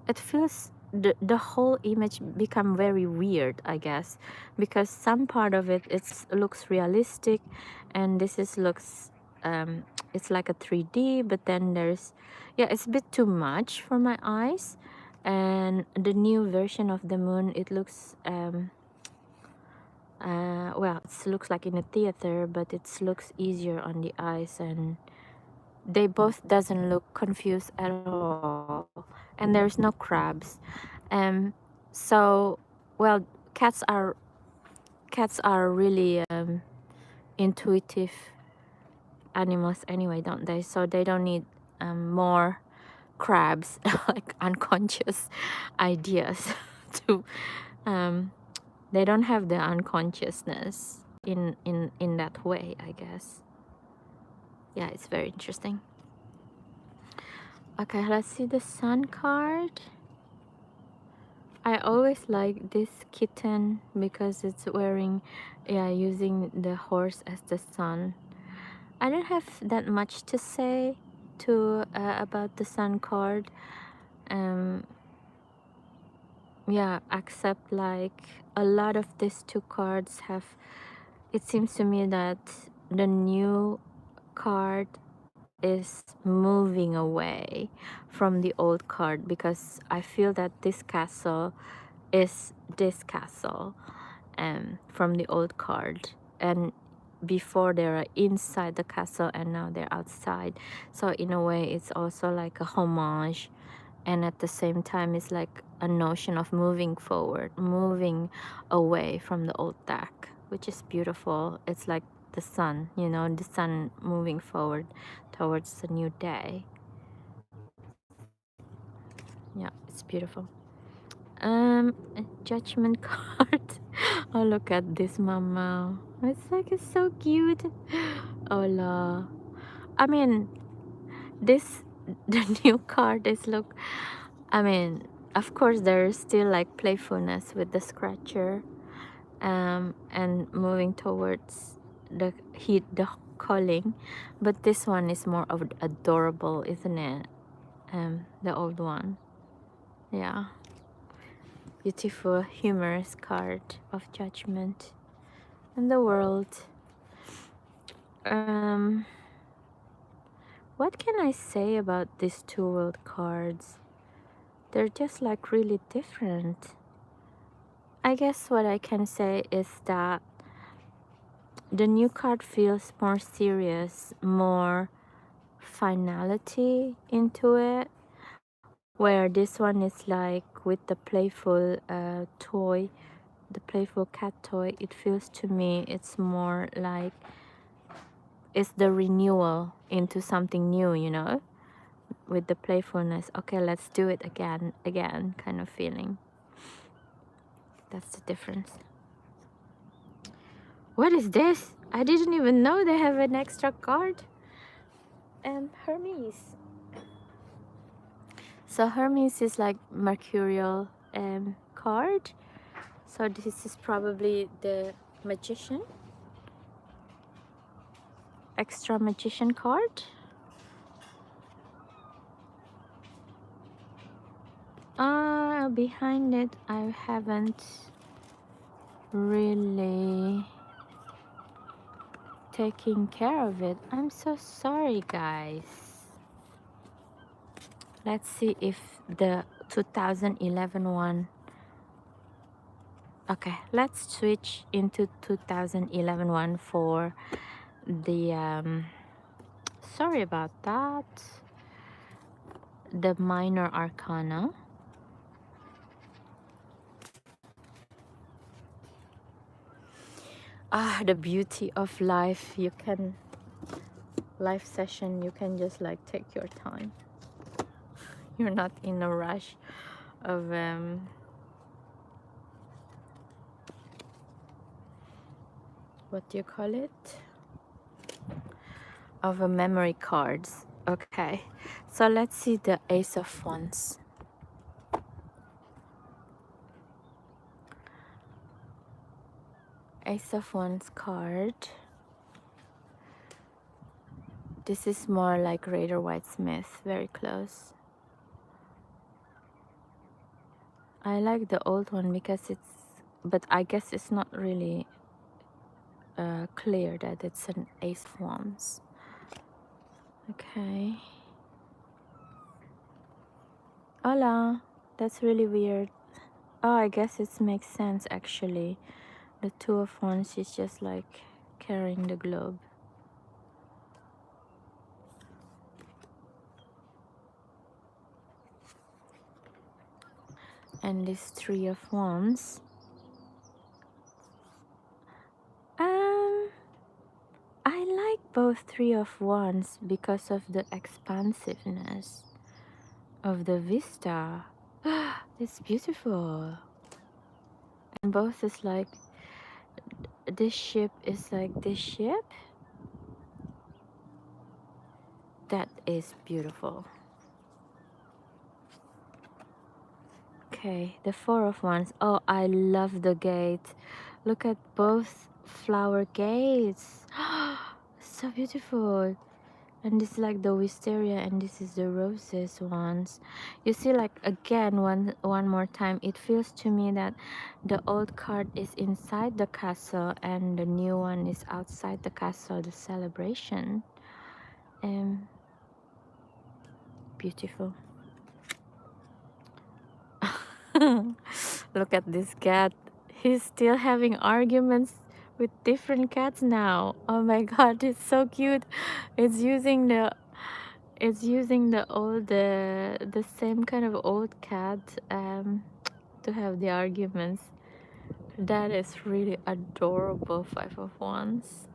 it feels the whole image become very weird, I guess, because some part of it looks realistic, and this is looks it's like a 3D, but then there's, yeah, it's a bit too much for my eyes. And the new version of the moon, it looks well, it looks like in a theater, but it looks easier on the eyes, and they both doesn't look confused at all, and there's no crabs. So, well, cats are really intuitive animals anyway, don't they? So they don't need more crabs like unconscious ideas to they don't have the unconsciousness in that way, I guess. Yeah, it's very interesting. Okay, let's see the sun card. I always like this kitten because it's wearing, yeah, using the horse as the sun. I don't have that much to say to about the sun card. Um, yeah, except like a lot of these two cards have, it seems to me that the new card is moving away from the old card, because I feel that this castle is this castle from the old card, and before they are inside the castle and now they're outside. So in a way it's also like a homage, and at the same time it's like a notion of moving forward, moving away from the old deck, which is beautiful. It's like the sun, you know, the sun moving forward towards the new day. Yeah, it's beautiful. A judgment card. Oh, look at this mama. It's like, it's so cute. Oh la. I mean, this the new card is look, I mean, of course there's still like playfulness with the scratcher, and moving towards the the calling, but this one is more of adorable, isn't it? The old one. Yeah. Beautiful, humorous card of judgment and the world. Um, what can I say about these two world cards? They're just like really different. I guess what I can say is that the new card feels more serious, more finality into it, where this one is like with the playful toy, the playful cat toy. It feels to me it's more like it's the renewal into something new, you know, with the playfulness. Okay, let's do it again kind of feeling. That's the difference. What is this? I didn't even know they have an extra card. Hermes. So Hermes is like mercurial card. So this is probably the magician, extra magician card. Behind it I haven't really taking care of it. I'm so sorry, guys. Let's see if the 2011 one. Okay, let's switch into 2011 one for the sorry about that, the minor arcana. The beauty of life. You can live session, you can just like take your time. You're not in a rush of what do you call it, of a memory cards. Okay, so let's see the Ace of Wands. Ace of Wands card. This is more like Rider Waite Smith, very close. I like the old one because it's, but I guess it's not really clear that it's an Ace of Wands. Okay. Hola, that's really weird. Oh, I guess it makes sense actually. The Two of Wands is just like carrying the globe. And this Three of Wands. Um, I like both Three of Wands because of the expansiveness of the vista. It's beautiful. And both is like, this ship is like this ship. That is beautiful. Okay, the Four of Wands. Oh, I love the gate. Look at both flower gates. So beautiful. And this is like the wisteria, and this is the roses ones. You see, like again, one more time, it feels to me that the old card is inside the castle and the new one is outside the castle, the celebration. Beautiful. Look at this cat. He's still having arguments with different cats now. Oh my god, it's so cute. It's using the old the same kind of old cat to have the arguments. That is really adorable. Five of Wands.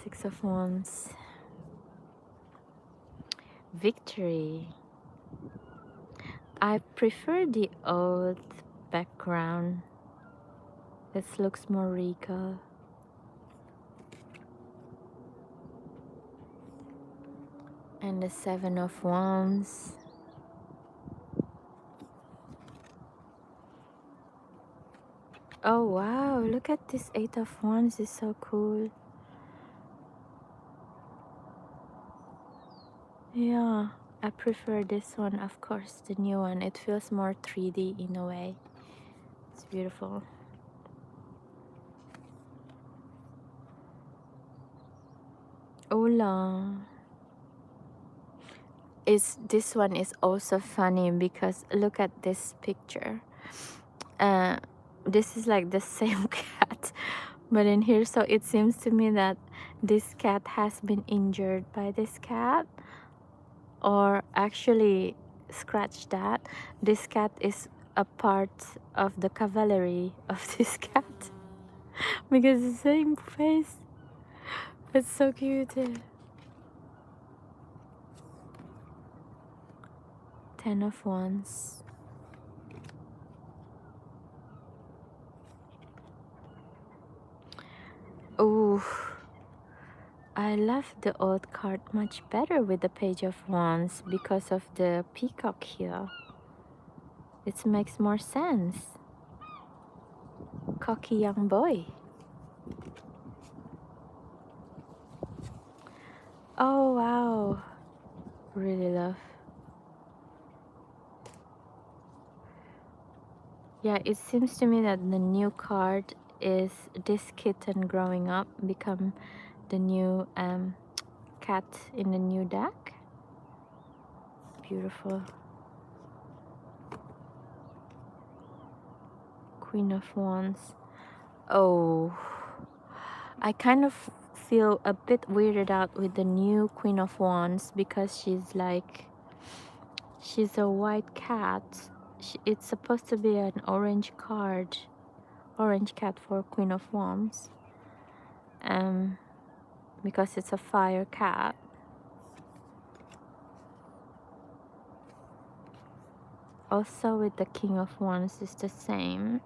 Six of Wands. Victory. I prefer the old background. This looks more regal. And the Seven of Wands. Oh wow, look at this Eight of Wands, is so cool. Yeah, I prefer this one, of course, the new one. It feels more 3D in a way. It's beautiful. Ola. This one is also funny because look at this picture. Uh, this is like the same cat, but in here, so it seems to me that this cat has been injured by this cat, or actually, scratch that. This cat is a part of the cavalry of this cat because the same face. It's so cute. Ten of Wands. Oh, I love the old card much better with the Page of Wands because of the peacock here. It makes more sense. Cocky young boy. Oh wow, really love. Yeah, it seems to me that the new card is this kitten growing up, become the new cat in the new deck. Beautiful. Queen of Wands. Oh, I kind of feel a bit weirded out with the new Queen of Wands because she's a white cat. It's supposed to be an orange card, orange cat for Queen of Wands, because it's a fire cat. Also with the King of Wands is the same.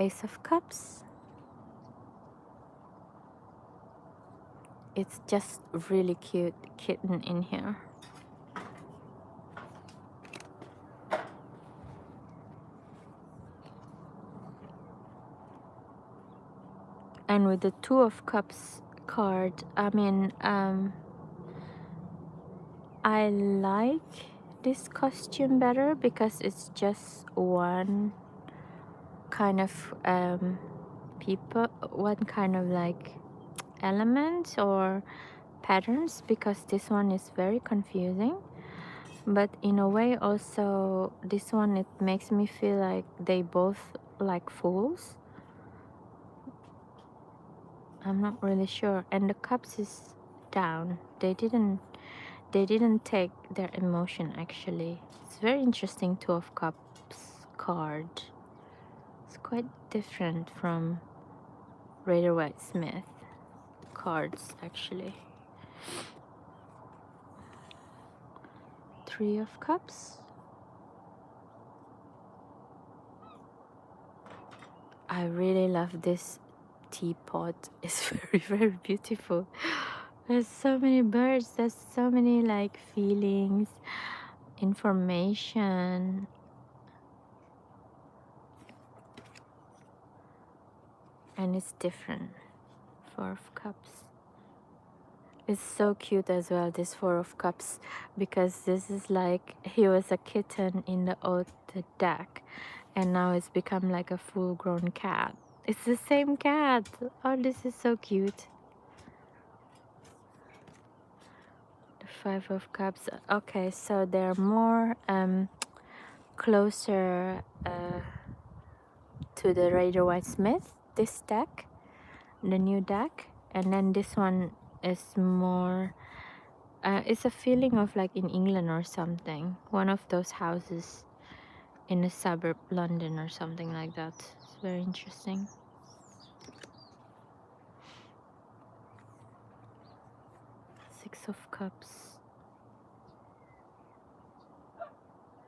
Ace of Cups. It's just really cute kitten in here. And with the Two of Cups card, I like this costume better because it's just one kind of people, one kind of like element or patterns, because this one is very confusing. But in a way also this one, it makes me feel like they both like fools. I'm not really sure. And the cups is down. They didn't take their emotion actually. It's very interesting. Two of Cups card. It's quite different from Rider Waite Smith cards actually. Three of Cups. I really love this teapot. It's very beautiful. There's so many birds, there's so many like feelings, information. And it's different. Four of Cups. It's so cute as well, this Four of Cups, because this is like he was a kitten in the old deck and now it's become like a full-grown cat. It's the same cat. Oh, this is so cute. The Five of Cups. Okay, so they're more closer to the Rider Waite Smith, this deck, the new deck, and then this one is more it's a feeling of like in England or something, one of those houses in a suburb London or something like that. It's very interesting. Six of Cups.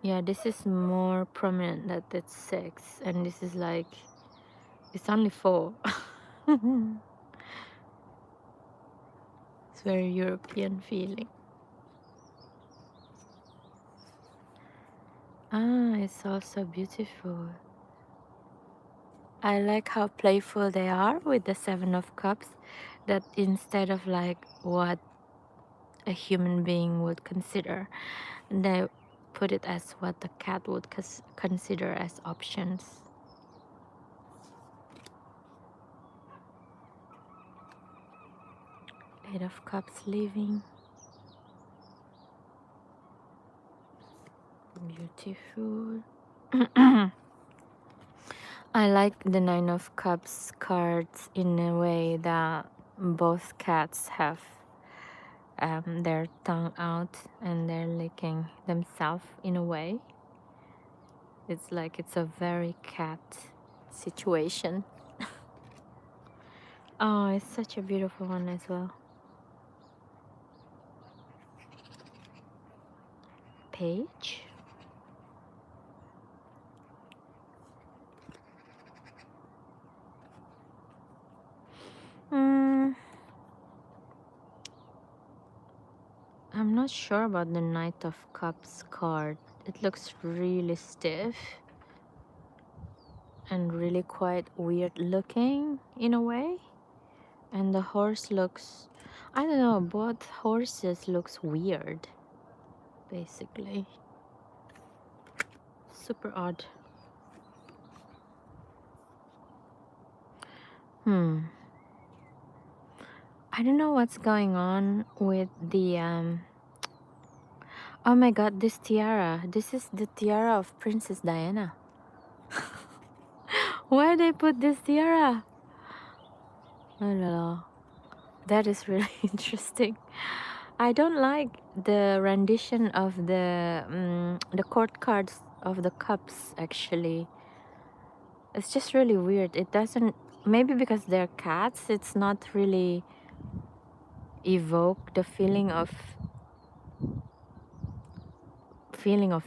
Yeah, this is more prominent that it's six, and this is like it's only four. It's very European feeling. Ah, it's also beautiful. I like how playful they are with the Seven of Cups, that instead of like what a human being would consider, they put it as what the cat would consider as options. Eight of Cups leaving. Beautiful. I like the Nine of Cups cards in a way that both cats have their tongue out and they're licking themselves in a way. It's like it's a very cat situation. Oh, it's such a beautiful one as well. Page. I'm not sure about the Knight of Cups card. It looks really stiff and really quite weird looking in a way. And the horse looks, I don't know, both horses looks weird, basically. Super odd. I don't know what's going on with the oh my god, this tiara. This is the tiara of Princess Diana. Why they put this tiara? Oh la la. That is really interesting. I don't like the rendition of the court cards of the cups actually. It's just really weird. It doesn't, maybe because they're cats, it's not really evoke the feeling of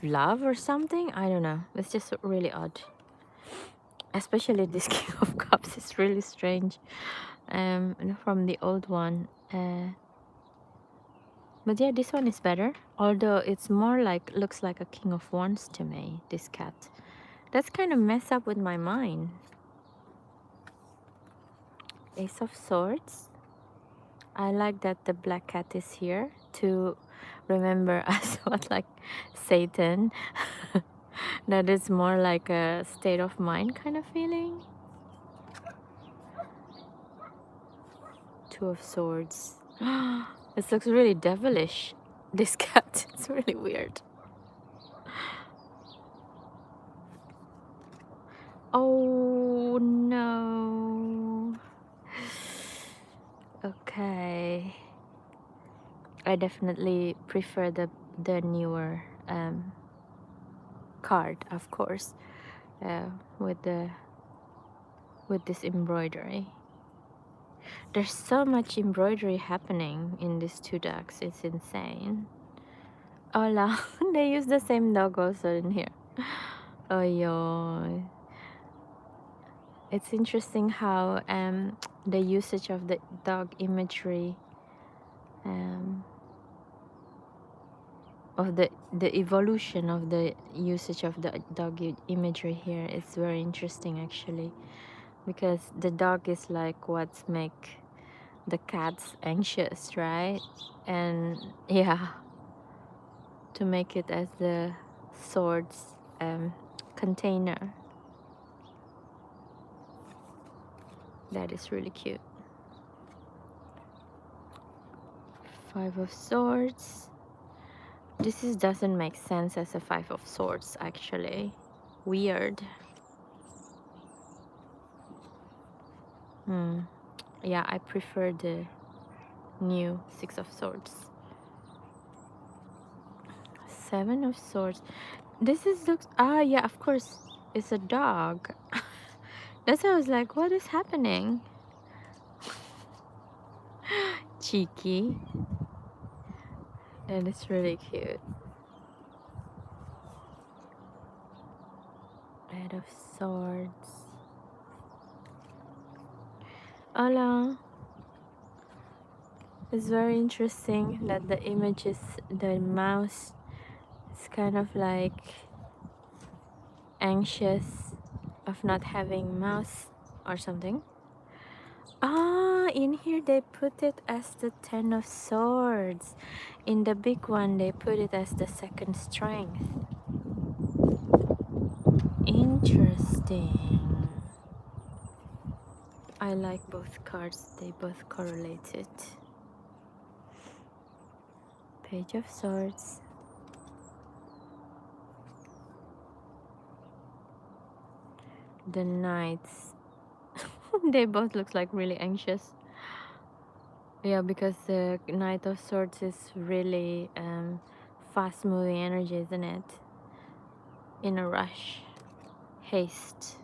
love or something. I don't know. It's just really odd. especially this King of Cups is really strange, from the old one. But yeah, this one is better. Although it's more like, looks like a King of Wands to me, this cat. That's kind of mess up with my mind. Ace of Swords. I like that the black cat is here to remember us what, like Satan. That is more like a state of mind kind of feeling. Two of Swords. This looks really devilish. This cat. It's really weird. Oh no. Okay. I definitely prefer the newer card, of course, with this embroidery. There's so much embroidery happening in these two decks. It's insane. Hola, they use the same dog also in here. Oh yo. It's interesting how the usage of the dog imagery, of the evolution of the usage of the dog imagery here is very interesting actually, because the dog is like what's make the cats anxious, right? And yeah, to make it as the swords container, that is really cute. Five of Swords. This doesn't make sense as a Five of Swords actually. Weird. Yeah, I prefer the new Six of Swords. Seven of Swords. Looks, yeah, of course it's a dog. That's why I was like, what is happening? Cheeky. And it's really cute. Eight of Swords. Hola. It's very interesting that the image is, the mouse is kind of like anxious of not having mouse or something. In here they put it as the Ten of Swords. In the big one they put it as the second strength. Interesting. I like both cards, they both correlated. Page of Swords. The Knights. They both look like really anxious. Yeah, because the Knight of Swords is really fast moving energy, isn't it? In a rush. Haste.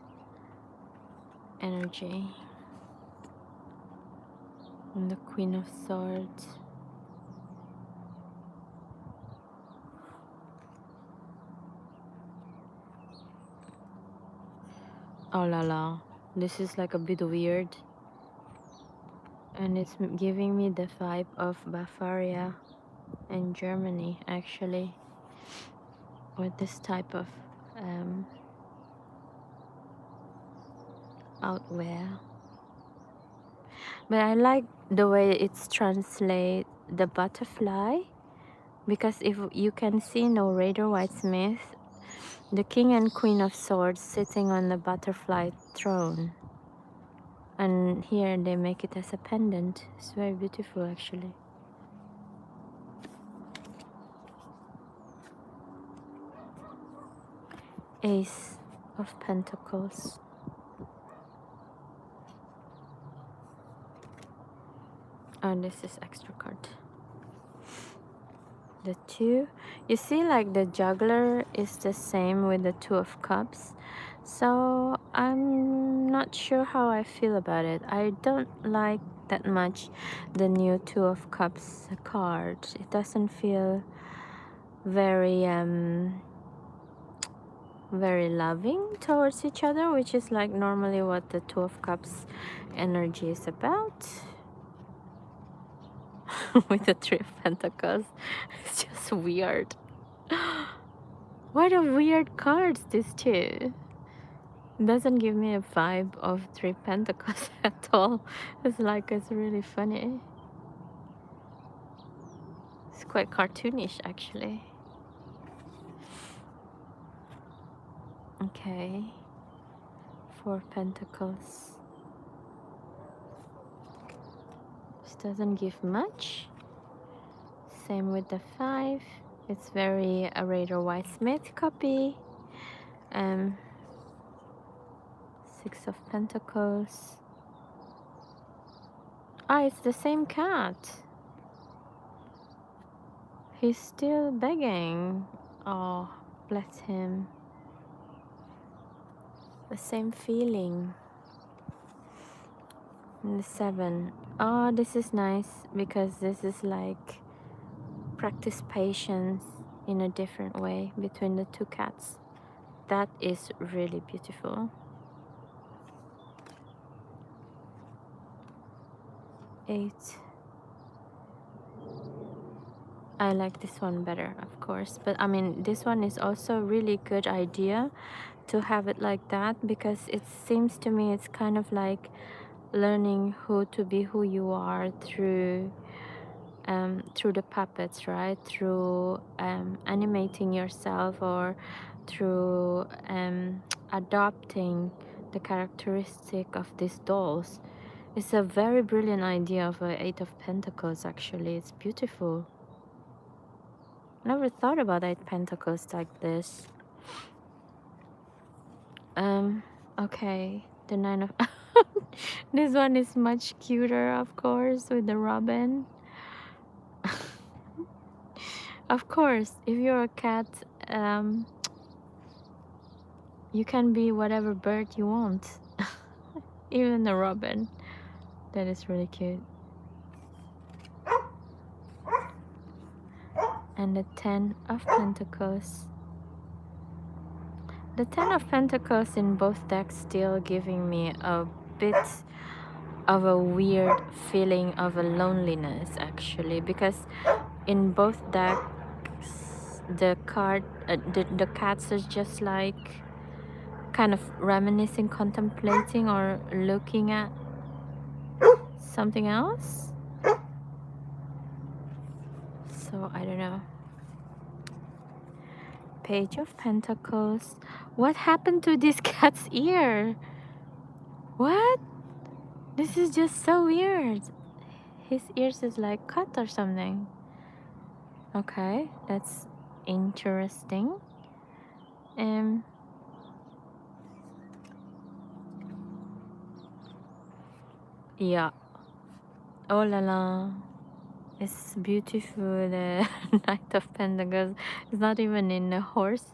Energy. And the Queen of Swords. Oh la la. This is like a bit weird. And it's giving me the vibe of Bavaria and Germany actually. With this type of outwear. But I like the way it's translate the butterfly, because if you can see in Orator Whitesmith, the King and Queen of Swords sitting on the butterfly throne, and here they make it as a pendant. It's very beautiful actually. Ace of Pentacles. Oh, this is extra card. The two, you see, like the juggler is the same with the Two of Cups, so I'm not sure how I feel about it. I don't like that much the new Two of Cups card. It doesn't feel very very loving towards each other, which is like normally what the Two of Cups energy is about. With the Three of Pentacles, it's just weird. What a weird cards, these two. Doesn't give me a vibe of Three Pentacles at all. It's like it's really funny. It's quite cartoonish actually. Okay. Four Pentacles. This doesn't give much. Same with the Five. It's very a Rider-Waite-Smith copy. Um, Six of Pentacles. Ah, it's the same cat. He's still begging. Oh, bless him. The same feeling. And the Seven. Oh, this is nice because this is like practice patience in a different way between the two cats. That is really beautiful. Eight. I like this one better, of course, but I mean this one is also a really good idea to have it like that, because it seems to me it's kind of like learning who to be, who you are through the puppets, right? Through animating yourself, or through adopting the characteristic of these dolls. It's a very brilliant idea of a Eight of Pentacles. Actually, it's beautiful. Never thought about Eight Pentacles like this. Okay, the Nine of this one is much cuter, of course, with the robin. Of course, if you're a cat, you can be whatever bird you want. Even a robin. That is really cute. And the Ten of Pentacles. The Ten of Pentacles in both decks still giving me a bit of a weird feeling of a loneliness, actually, because in both decks the the cats are just like kind of reminiscing, contemplating, or looking at something else. So I don't know. Page of Pentacles. What happened to this cat's ear? What? This is just so weird. His ears is like cut or something. Okay, that's interesting. Yeah. Oh la la. It's beautiful. The Knight of Pentacles is not even in a horse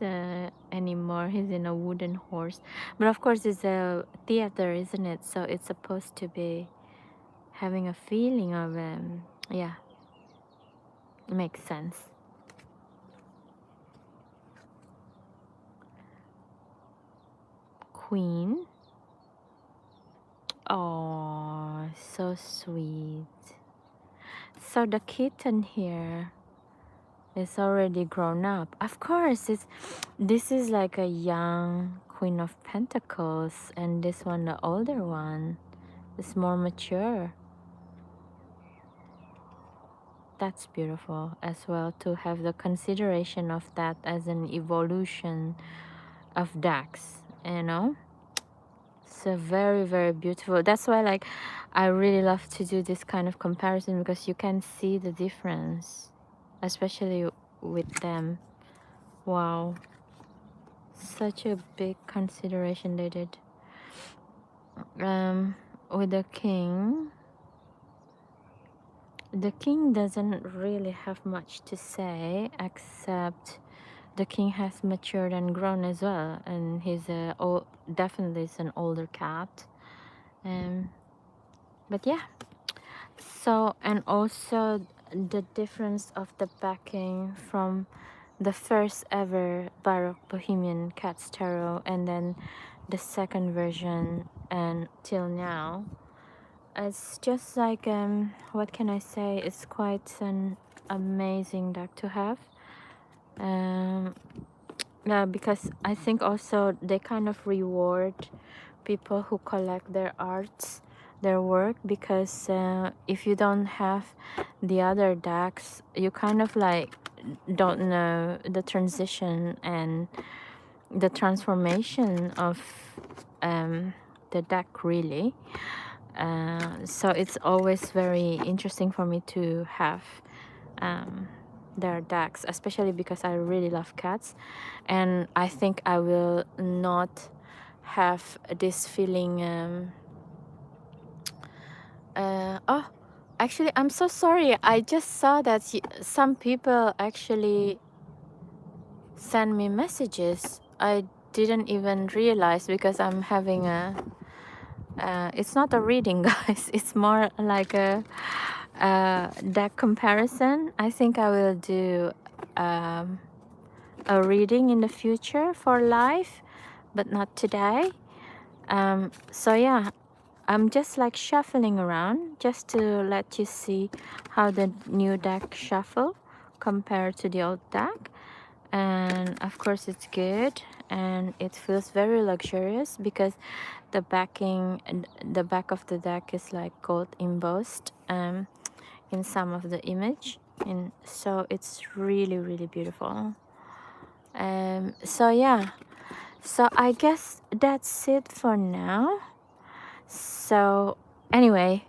anymore. He's in a wooden horse. But of course, it's a theater, isn't it? So it's supposed to be having a feeling of, yeah, it makes sense. Queen. Oh, so sweet. So the kitten here is already grown up. Of course, this is like a young Queen of Pentacles, and this one, the older one, is more mature. That's beautiful as well, to have the consideration of that as an evolution of Dax, you know? So very, very beautiful. That's why, like, I really love to do this kind of comparison, because you can see the difference, especially with them. Wow, such a big consideration they did. With the king doesn't really have much to say, except the king has matured and grown as well, and he's definitely is an older cat. But yeah, so, and also the difference of the backing from the first ever Baroque Bohemian Cats Tarot, and then the second version, and till now. It's just like, what can I say? It's quite an amazing deck to have. Um, yeah, because I think also they kind of reward people who collect their arts, their work, because if you don't have the other decks, you kind of like don't know the transition and the transformation of the deck really. So it's always very interesting for me to have um, their decks, especially because I really love cats, and I think I will not have this feeling. Oh, actually, I'm so sorry. I just saw that some people actually send me messages. I didn't even realize because I'm having a. It's not a reading, guys. It's more like a deck comparison. I think I will do um, a reading in the future for live, but not today. So yeah, I'm just like shuffling around just to let you see how the new deck shuffle compared to the old deck. And of course it's good and it feels very luxurious because the backing and the back of the deck is like gold embossed in some of the image, and so it's really beautiful. So yeah, so I guess that's it for now. So anyway,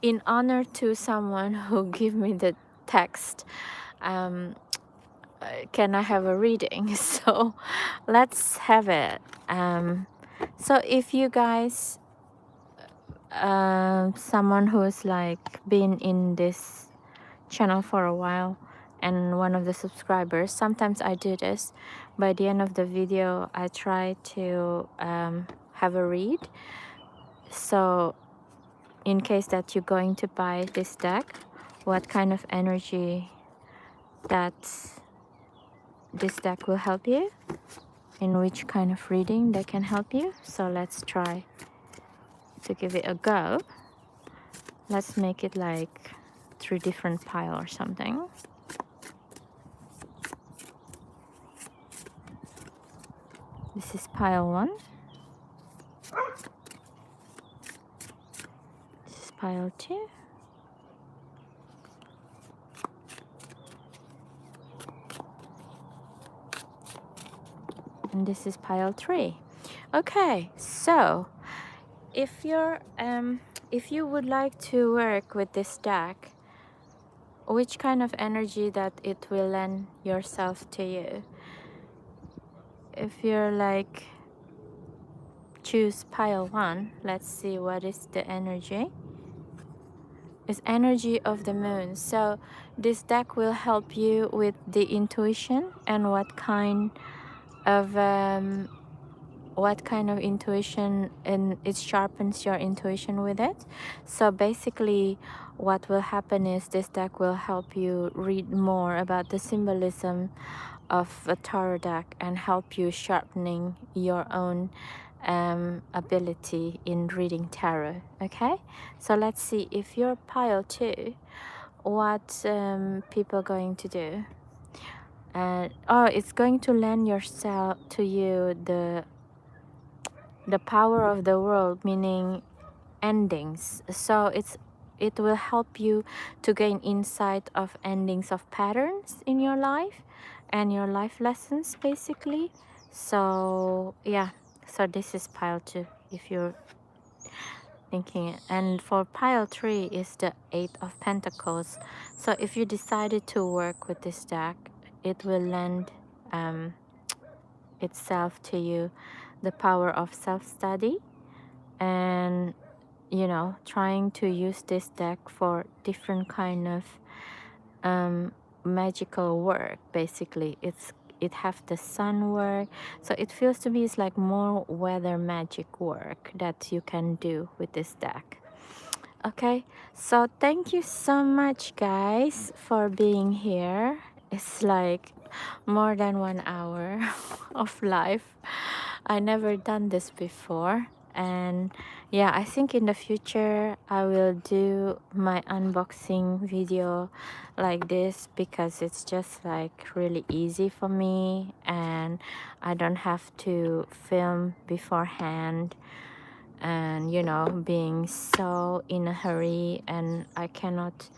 in honor to someone who gave me the text, um, can I have a reading? So let's have it. So if you guys, someone who's like been in this channel for a while and one of the subscribers, sometimes I do this. By the end of the video, I try to have a read. So in case that you're going to buy this deck, what kind of energy that this deck will help you, in which kind of reading they can help you. So let's try to give it a go. Let's make it like 3 different pile or something. This is pile 1. This is pile 2. And this is pile 3. Okay, so if you would like to work with this deck, which kind of energy that it will lend yourself to you? If you're like choose pile 1, let's see what is the energy. It's energy of the moon. So this deck will help you with the intuition and what kind of intuition, and it sharpens your intuition with it. So basically what will happen is this deck will help you read more about the symbolism of a tarot deck and help you sharpening your own ability in reading tarot. Okay, so let's see if you're pile 2, what people are going to do. Oh, it's going to lend yourself to you the power of the world, meaning endings. So it will help you to gain insight of endings of patterns in your life and your life lessons basically. So yeah, so this is pile 2 if you're thinking. And for pile 3 is the 8 of Pentacles. So if you decided to work with this deck, it will lend itself to you the power of self-study and, you know, trying to use this deck for different kind of magical work. Basically it have the sun work, so it feels to me it's like more weather magic work that you can do with this deck. Okay, so thank you so much guys for being here. it's like more than 1 hour of live. I never done this before, and yeah, I think in the future I will do my unboxing video like this, because it's just like really easy for me and I don't have to film beforehand, and you know, being so in a hurry and I cannot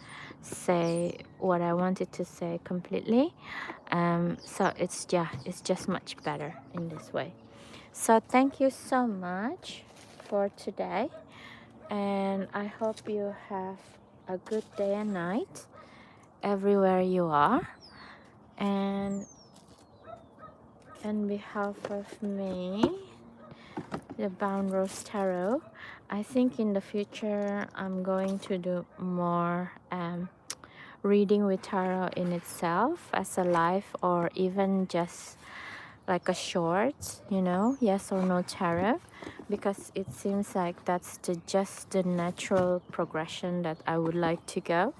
say what I wanted to say completely. So it's just much better in this way. So thank you so much for today, and I hope you have a good day and night everywhere you are. And on behalf of me, the Bound Rose Tarot, I think in the future I'm going to do more reading with tarot in itself as a live, or even just like a short, you know, yes or no tarot, because it seems like that's just the natural progression that I would like to go,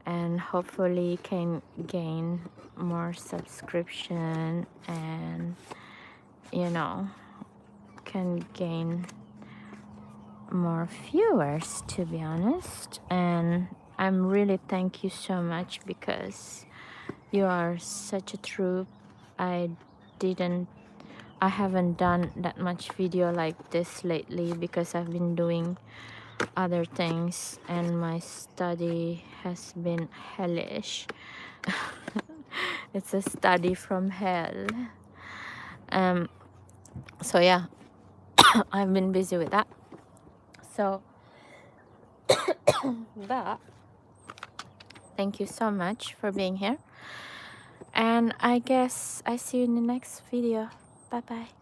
and hopefully can gain more subscription, and you know, can gain more viewers, to be honest. And I'm really thank you so much, because you are such a troop. I didn't I haven't done that much video like this lately, because I've been doing other things and my study has been hellish. It's a study from hell. um so yeah, I've been busy with that. So but thank you so much for being here, and I guess I see you in the next video. Bye bye.